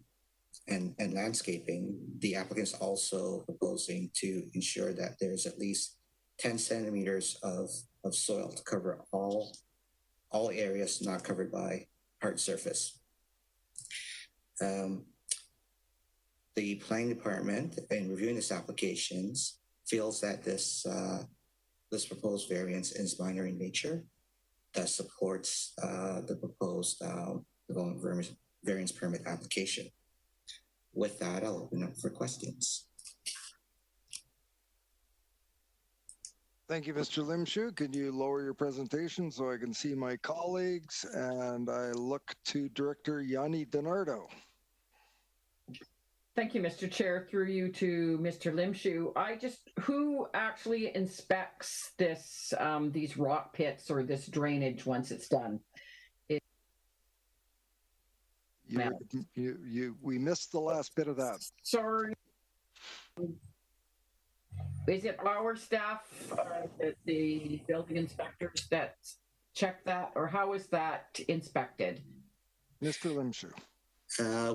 landscaping, the applicants also proposing to ensure that there's at least 10 centimeters of soil to cover all areas not covered by hard surface. The planning department, in reviewing this applications, feels that this proposed variance is minor in nature, that supports the proposed development variance permit application. With that, I'll open up for questions. Thank you, Mr. Limshu. Can you lower your presentation so I can see my colleagues? And I look to Director Yanni DiNardo. Thank you, Mr. Chair. Through you to Mr. Limshu. Who actually inspects this, these rock pits or this drainage once it's done? We missed the last bit of that. Sorry. Is it our staff, the building inspectors that check that, or how is that inspected? Mr. Limshu.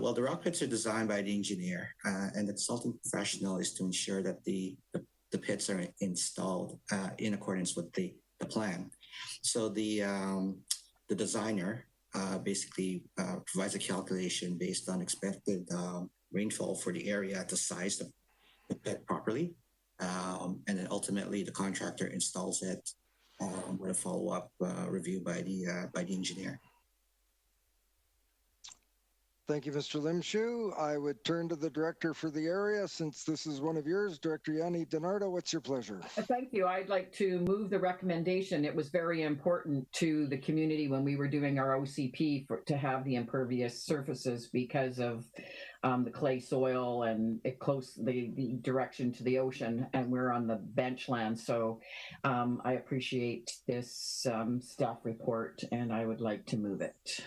Well, the rock pits are designed by the engineer, and the consulting professional is to ensure that the pits are installed in accordance with the plan. So the designer basically provides a calculation based on expected rainfall for the area to size the pit properly. And then ultimately the contractor installs it with a follow-up review by the engineer. Thank you, Mr. Limshu. I would turn to the director for the area since this is one of yours. Director Yanni DiNardo, what's your pleasure? Thank you. I'd like to move the recommendation. It was very important to the community when we were doing our OCP to have the impervious surfaces because of the clay soil and the direction to the ocean, and we're on the bench land. So I appreciate this staff report and I would like to move it.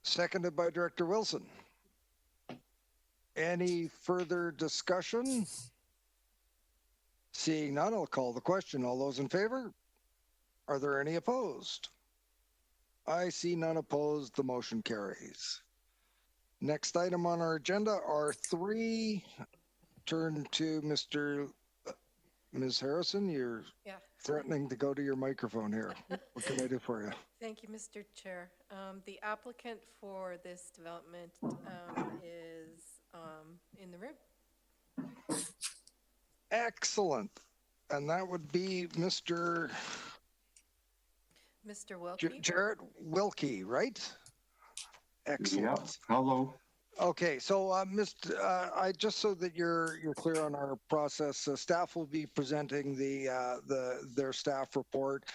Seconded by Director Wilson. Any further discussion? Seeing none, I'll call the question. All those in favor? Are there any opposed? I see none opposed. The motion carries. Next item on our agenda are three. Turn to Ms. Harrison. You're threatening to go to your microphone here. What can I do for you? Thank you, Mr. Chair. The applicant for this development is in the room. Excellent. And that would be Mr. Wilkie. Jarrett Wilkie, right? Excellent. Yeah. Hello. Okay, so I just so that you're clear on our process, staff will be presenting their staff report.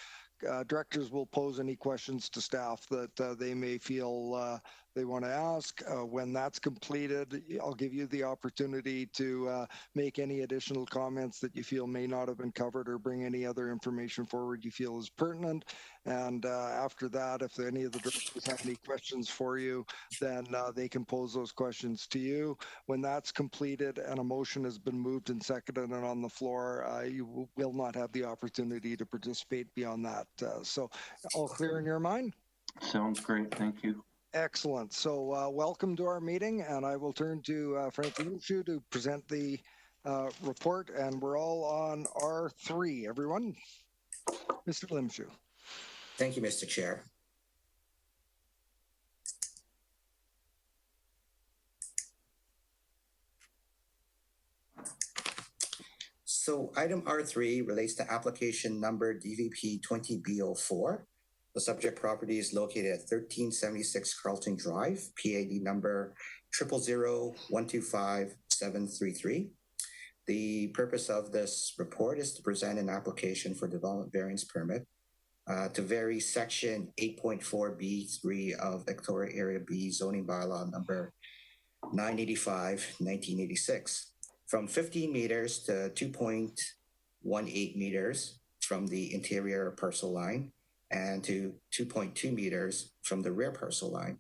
Directors will pose any questions to staff that they may feel they want to ask. When that's completed, I'll give you the opportunity to make any additional comments that you feel may not have been covered or bring any other information forward you feel is pertinent. And after that, if any of the directors have any questions for you, then they can pose those questions to you. When that's completed and a motion has been moved and seconded and on the floor, you will not have the opportunity to participate beyond that. So all clear in your mind? Sounds great. Thank you. Excellent. So welcome to our meeting, and I will turn to Frank Limshu to present the report, and we're all on R3, everyone. Mr. Limshu. Thank you, Mr. Chair. So item R3 relates to application number DVP 20B04. The subject property is located at 1376 Carlton Drive, PAD number 000125733. The purpose of this report is to present an application for development variance permit to vary section 8.4B3 of Electoral Area B zoning bylaw number 985, 1986, from 15 meters to 2.18 meters from the interior parcel line and to 2.2 meters from the rear parcel line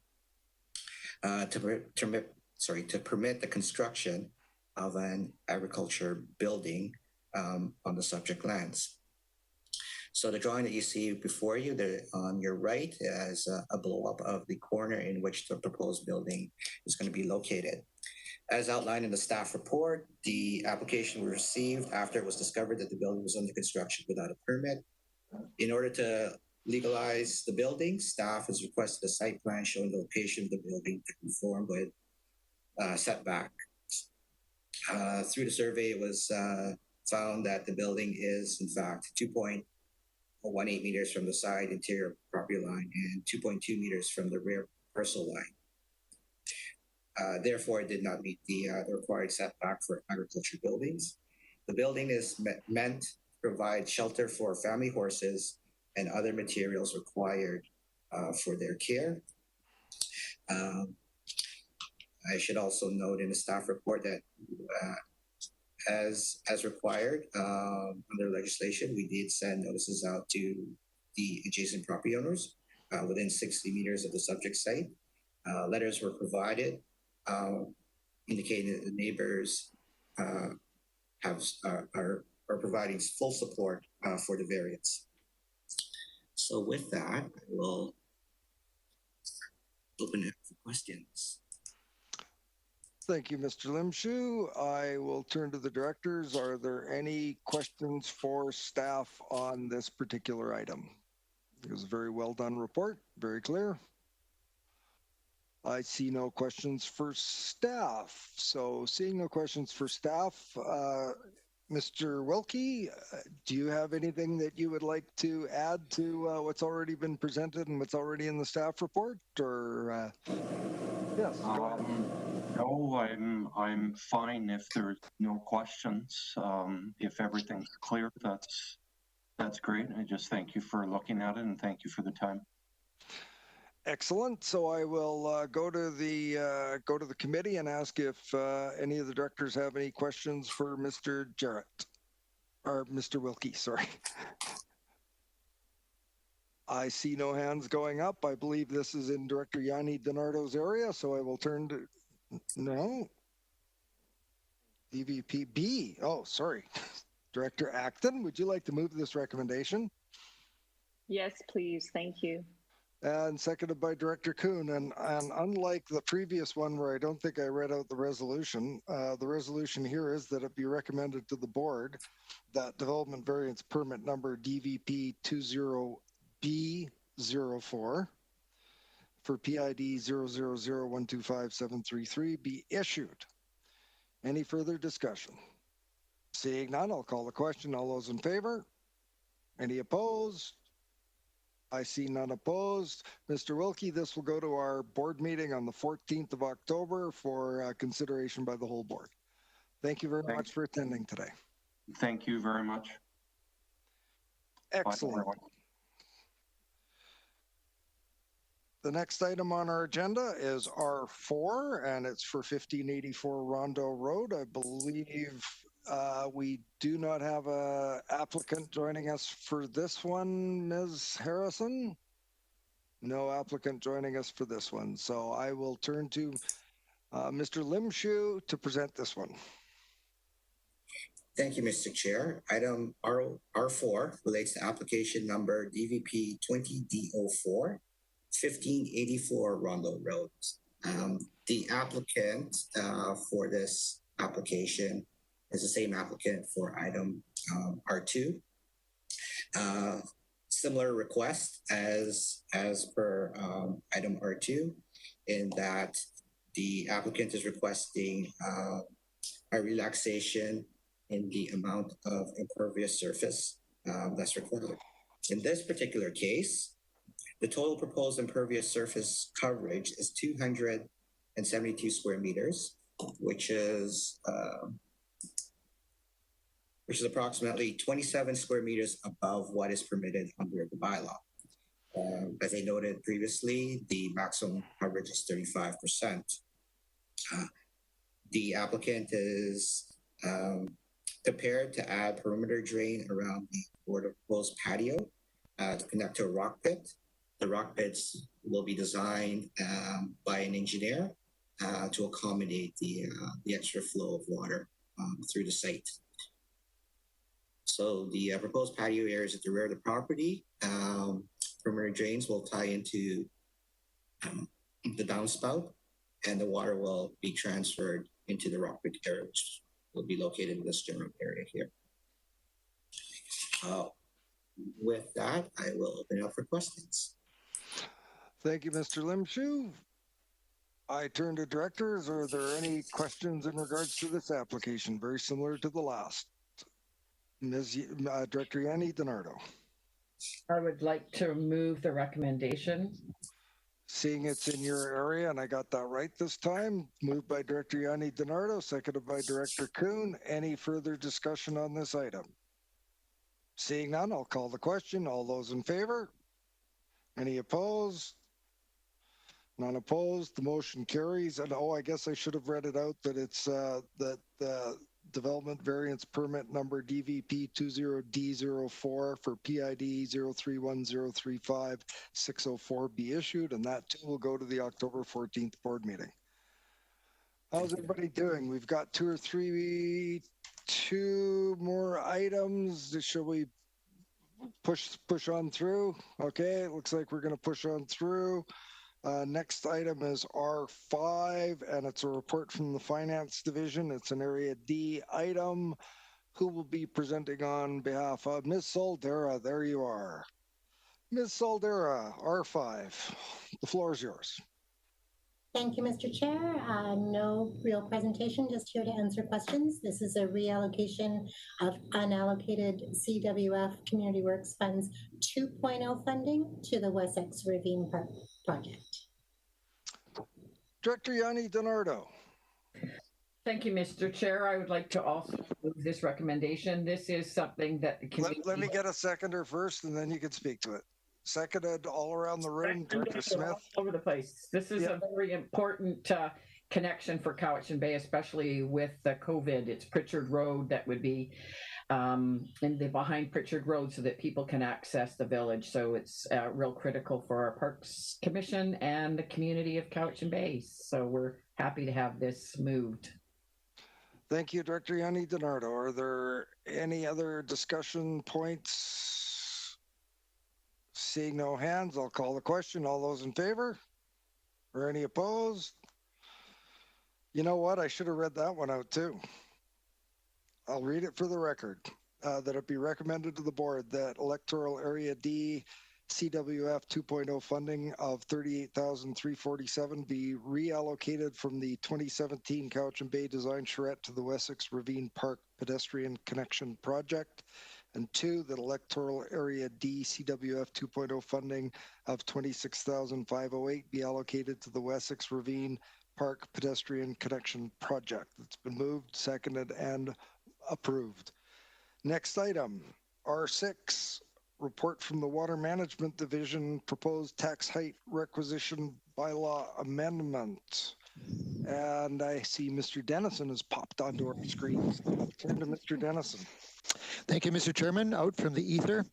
to permit the construction of an agriculture building on the subject lands. So the drawing that you see before you on your right is a blow up of the corner in which the proposed building is going to be located. As outlined in the staff report, the application was received after it was discovered that the building was under construction without a permit. In order to legalize the building, staff has requested a site plan showing the location of the building to conform with setback. Through the survey, it was found that the building is, in fact, 2.18 meters from the side interior property line and 2.2 meters from the rear parcel line. Therefore, it did not meet the required setback for agriculture buildings. The building is meant to provide shelter for family horses and other materials required for their care. I should also note in the staff report that as required under legislation, we did send notices out to the adjacent property owners within 60 meters of the subject site. Letters were provided indicating that the neighbors are providing full support for the variance. So with that, I will open it for questions. Thank you, Mr. Limshu. I will turn to the directors. Are there any questions for staff on this particular item? It was a very well done report, very clear. I see no questions for staff. So seeing no questions for staff, Mr. Wilkie, do you have anything that you would like to add to what's already been presented and what's already in the staff report? Or yes, go ahead. No, I'm fine if there's no questions. If everything's clear, that's great. I just thank you for looking at it and thank you for the time. Excellent. So I will go to the committee and ask if any of the directors have any questions for Mr. Jarrett or Mr. Wilkie. Sorry. I see no hands going up. I believe this is in Director Yanni DiNardo's area, so I will turn to no. DVP B. Oh, sorry. Director Acton, would you like to move this recommendation? Yes, please. Thank you. And seconded by Director Kuhn. And unlike the previous one where I don't think I read out the resolution here is that it be recommended to the board that development variance permit number DVP 20B04 for PID 000125733 be issued. Any further discussion? Seeing none, I'll call the question. All those in favor? Any opposed? I see none opposed. Mr. Wilkie, this will go to our board meeting on the 14th of October for consideration by the whole board. Thank you very much for attending today. Thank you very much. Excellent. Bye, the next item on our agenda is R4, and it's for 1584 Rondo Road. I believe we do not have an applicant joining us for this one, Ms. Harrison. No applicant joining us for this one. So I will turn to Mr. Limshu to present this one. Thank you, Mr. Chair. Item R4 relates to application number DVP 20D04, 1584 Rondo Road. The applicant for this application is the same applicant for item R2. Similar request as per item R2, in that the applicant is requesting a relaxation in the amount of impervious surface that's required. In this particular case, the total proposed impervious surface coverage is 272 square meters, which is approximately 27 square meters above what is permitted under the bylaw. As I noted previously, the maximum coverage is 35%. The applicant is prepared to add perimeter drain around the proposed patio to connect to a rock pit. The rock pits will be designed by an engineer to accommodate the extra flow of water through the site. So the proposed patio areas at the rear of the property, perimeter drains will tie into the downspout, and the water will be transferred into the rock pit area, which will be located in this general area here. With that, I will open it up for questions. Thank you, Mr. Limshu. I turn to directors. Are there any questions in regards to this application? Very similar to the last. Director Yanni DiNardo. I would like to move the recommendation. Seeing it's in your area, and I got that right this time, moved by Director Yanni DiNardo, seconded by Director Kuhn. Any further discussion on this item? Seeing none, I'll call the question. All those in favor? Any opposed? None opposed. The motion carries. And I guess I should have read it out that it's that the development variance permit number DVP 20D04 for PID 031035-604 be issued, and that too will go to the October 14th board meeting. How's everybody doing? We've got two more items. Shall we push on through? Okay, it looks like we're going to push on through. Next item is R5, and it's a report from the Finance Division. It's an Area D item. Who will be presenting on behalf of Ms. Soldera? There you are. Ms. Soldera, R5. The floor is yours. Thank you, Mr. Chair. No real presentation, just here to answer questions. This is a reallocation of unallocated CWF Community Works Funds 2.0 funding to the Wessex Ravine Park project. Director Yanni DiNardo. Thank you, Mr. Chair. I would like to also move this recommendation. This is something that the community... Let me get a seconder first, and then you can speak to it. Seconded all around the room, Director Smith. All over the place. This is a very important connection for Cowichan Bay, especially with the COVID. It's Pritchard Road that would be behind Pritchard Road so that people can access the village. So it's real critical for our Parks Commission and the community of Cowichan Bay. So we're happy to have this moved. Thank you, Director Yanni DiNardo. Are there any other discussion points? Seeing no hands, I'll call the question. All those in favor? Or any opposed? You know what? I should have read that one out too. I'll read it for the record. That it be recommended to the board that Electoral Area D CWF 2.0 funding of $38,347 be reallocated from the 2017 Cowichan Bay Design Charrette to the Wessex Ravine Park Pedestrian Connection Project. And two, that Electoral Area D CWF 2.0 funding of $26,508 be allocated to the Wessex Ravine Park Pedestrian Connection Project. It's been moved, seconded, and approved. Next item, R6, report from the Water Management Division, proposed tax height requisition bylaw amendment. And I see Mr. Dennison has popped onto our screen. Turn to Mr. Dennison. Thank you, Mr. Chairman. Out from the ether.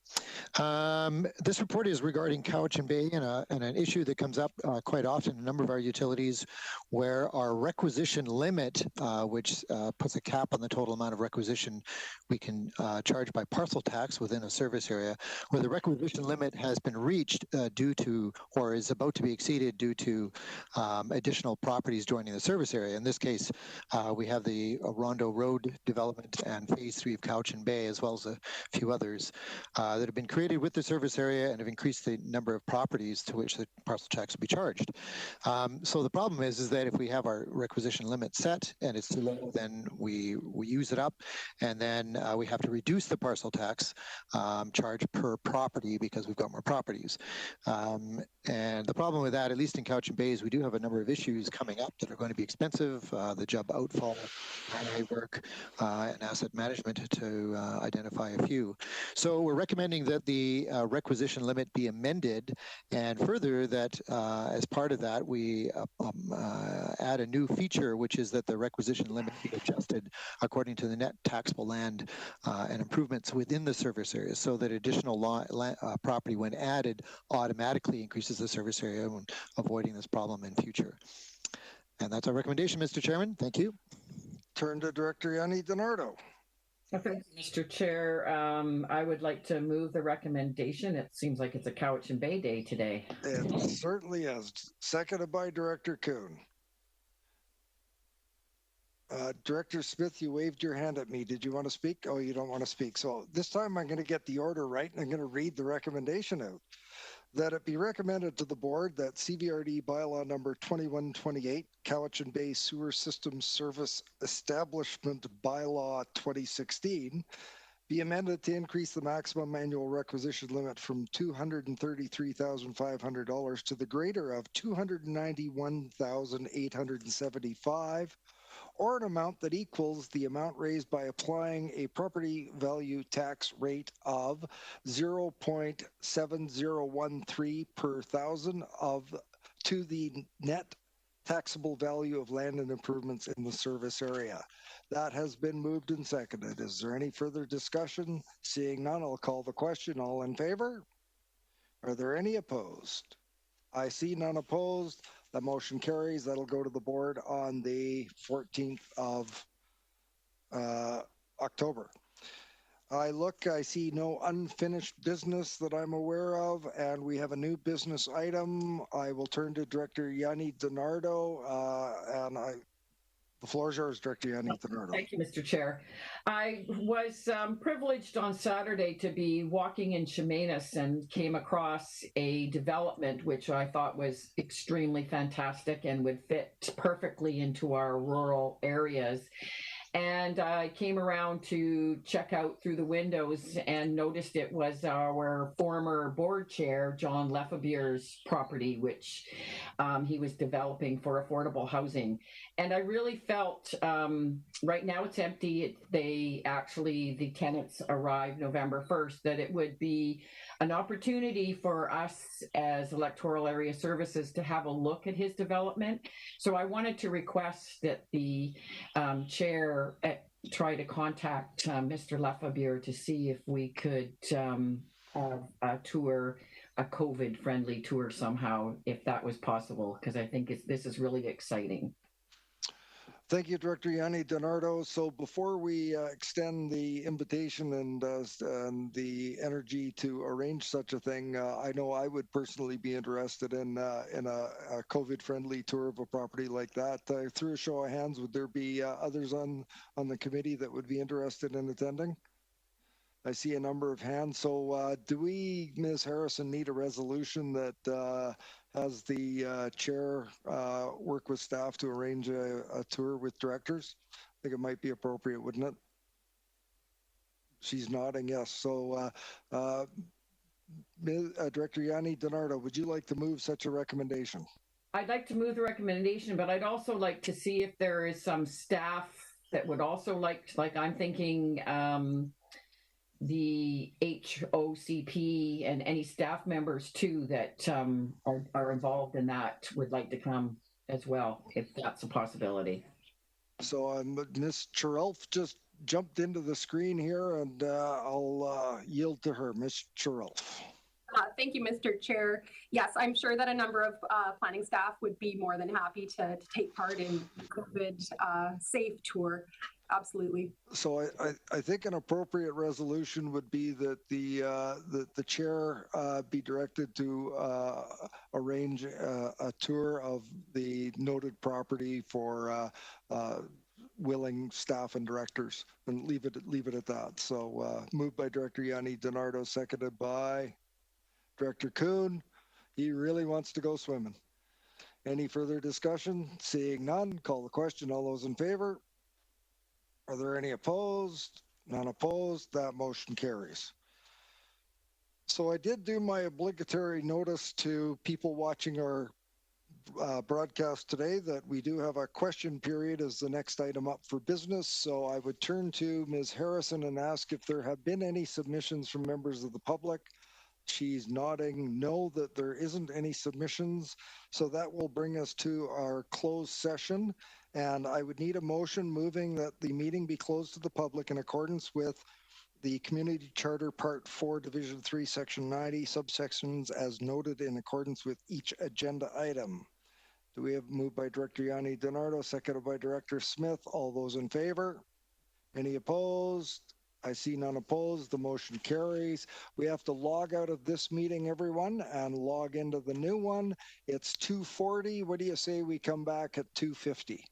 This report is regarding Cowichan Bay and an issue that comes up quite often in a number of our utilities where our requisition limit, which puts a cap on the total amount of requisition we can charge by parcel tax within a service area, where the requisition limit has been reached due to, or is about to be exceeded due to additional properties joining the service area. In this case, we have the Rondo Road development and Phase 3 of Cowichan Bay, as well as a few others that have been created with the service area and have increased the number of properties to which the parcel tax will be charged. So the problem is that if we have our requisition limit set and it's too low, then we use it up, and then we have to reduce the parcel tax charge per property because we've got more properties. And the problem with that, at least in Cowichan Bay, is we do have a number of issues coming up that are going to be expensive, the job outfall, highway work, and asset management, to identify a few. So we're recommending that the requisition limit be amended, and further that as part of that we add a new feature, which is that the requisition limit be adjusted according to the net taxable land and improvements within the service area, so that additional property, when added, automatically increases the service area, and avoiding this problem in future. And that's our recommendation, Mr. Chairman. Thank you. Turn to Director Yanni DiNardo. Okay, Mr. Chair, I would like to move the recommendation. It seems like it's a Cowichan Bay day today. It certainly is. Seconded by Director Kuhn. Director Smith, you waved your hand at me. Did you want to speak? Oh, you don't want to speak. So this time I'm going to get the order right, and I'm going to read the recommendation out. that it be recommended to the board that CVRD bylaw number 2128, Cowichan Bay Sewer System Service Establishment bylaw 2016, be amended to increase the maximum annual requisition limit from $233,500 to the greater of $291,875, or an amount that equals the amount raised by applying a property value tax rate of 0.7013 per thousand to the net taxable value of land and improvements in the service area. That has been moved and seconded. Is there any further discussion? Seeing none, I'll call the question. All in favor? Are there any opposed? I see none opposed. The motion carries. That'll go to the board on the 14th of October. I see no unfinished business that I'm aware of, and we have a new business item. I will turn to Director Yanni DiNardo, the floor is yours, Director Yanni DiNardo. Thank you, Mr. Chair. I was privileged on Saturday to be walking in Chemainus and came across a development which I thought was extremely fantastic and would fit perfectly into our rural areas. And I came around to check out through the windows and noticed it was our former board chair, John Lefebvre's property, which he was developing for affordable housing. And I really felt, right now it's empty. The tenants arrive November 1st, that it would be an opportunity for us as Electoral Area Services to have a look at his development. So I wanted to request that the chair try to contact Mr. Lefebvre to see if we could have a tour, a COVID-friendly tour somehow, if that was possible, because I think this is really exciting. Thank you, Director Yanni DiNardo. So before we extend the invitation and the energy to arrange such a thing, I know I would personally be interested in a COVID-friendly tour of a property like that. Through a show of hands, would there be others on the committee that would be interested in attending? I see a number of hands. So do we, Ms. Harrison, need a resolution that has the chair work with staff to arrange a tour with directors? I think it might be appropriate, wouldn't it? She's nodding yes. So Director Yanni DiNardo, would you like to move such a recommendation? I'd like to move the recommendation, but I'd also like to see if there is some staff that would also like I'm thinking the HOCP and any staff members too that are involved in that would like to come as well, if that's a possibility. So Ms. Chirelf just jumped into the screen here, and I'll yield to her. Ms. Chirelf. Thank you, Mr. Chair. Yes, I'm sure that a number of planning staff would be more than happy to take part in COVID safe tour. Absolutely. So I think an appropriate resolution would be that the chair be directed to arrange a tour of the noted property for willing staff and directors, and leave it at that. So moved by Director Yanni DiNardo, seconded by Director Kuhn. He really wants to go swimming. Any further discussion? Seeing none, call the question. All those in favor? Are there any opposed? None opposed. That motion carries. So I did do my obligatory notice to people watching our broadcast today that we do have a question period as the next item up for business. So I would turn to Ms. Harrison and ask if there have been any submissions from members of the public. She's nodding no, that there isn't any submissions. So that will bring us to our closed session. And I would need a motion moving that the meeting be closed to the public in accordance with the Community Charter Part 4, Division 3, Section 90, subsections as noted in accordance with each agenda item. Do we have moved by Director Yanni DiNardo, seconded by Director Smith? All those in favor? Any opposed? I see none opposed. The motion carries. We have to log out of this meeting, everyone, and log into the new one. It's 2:40. What do you say we come back at 2:50?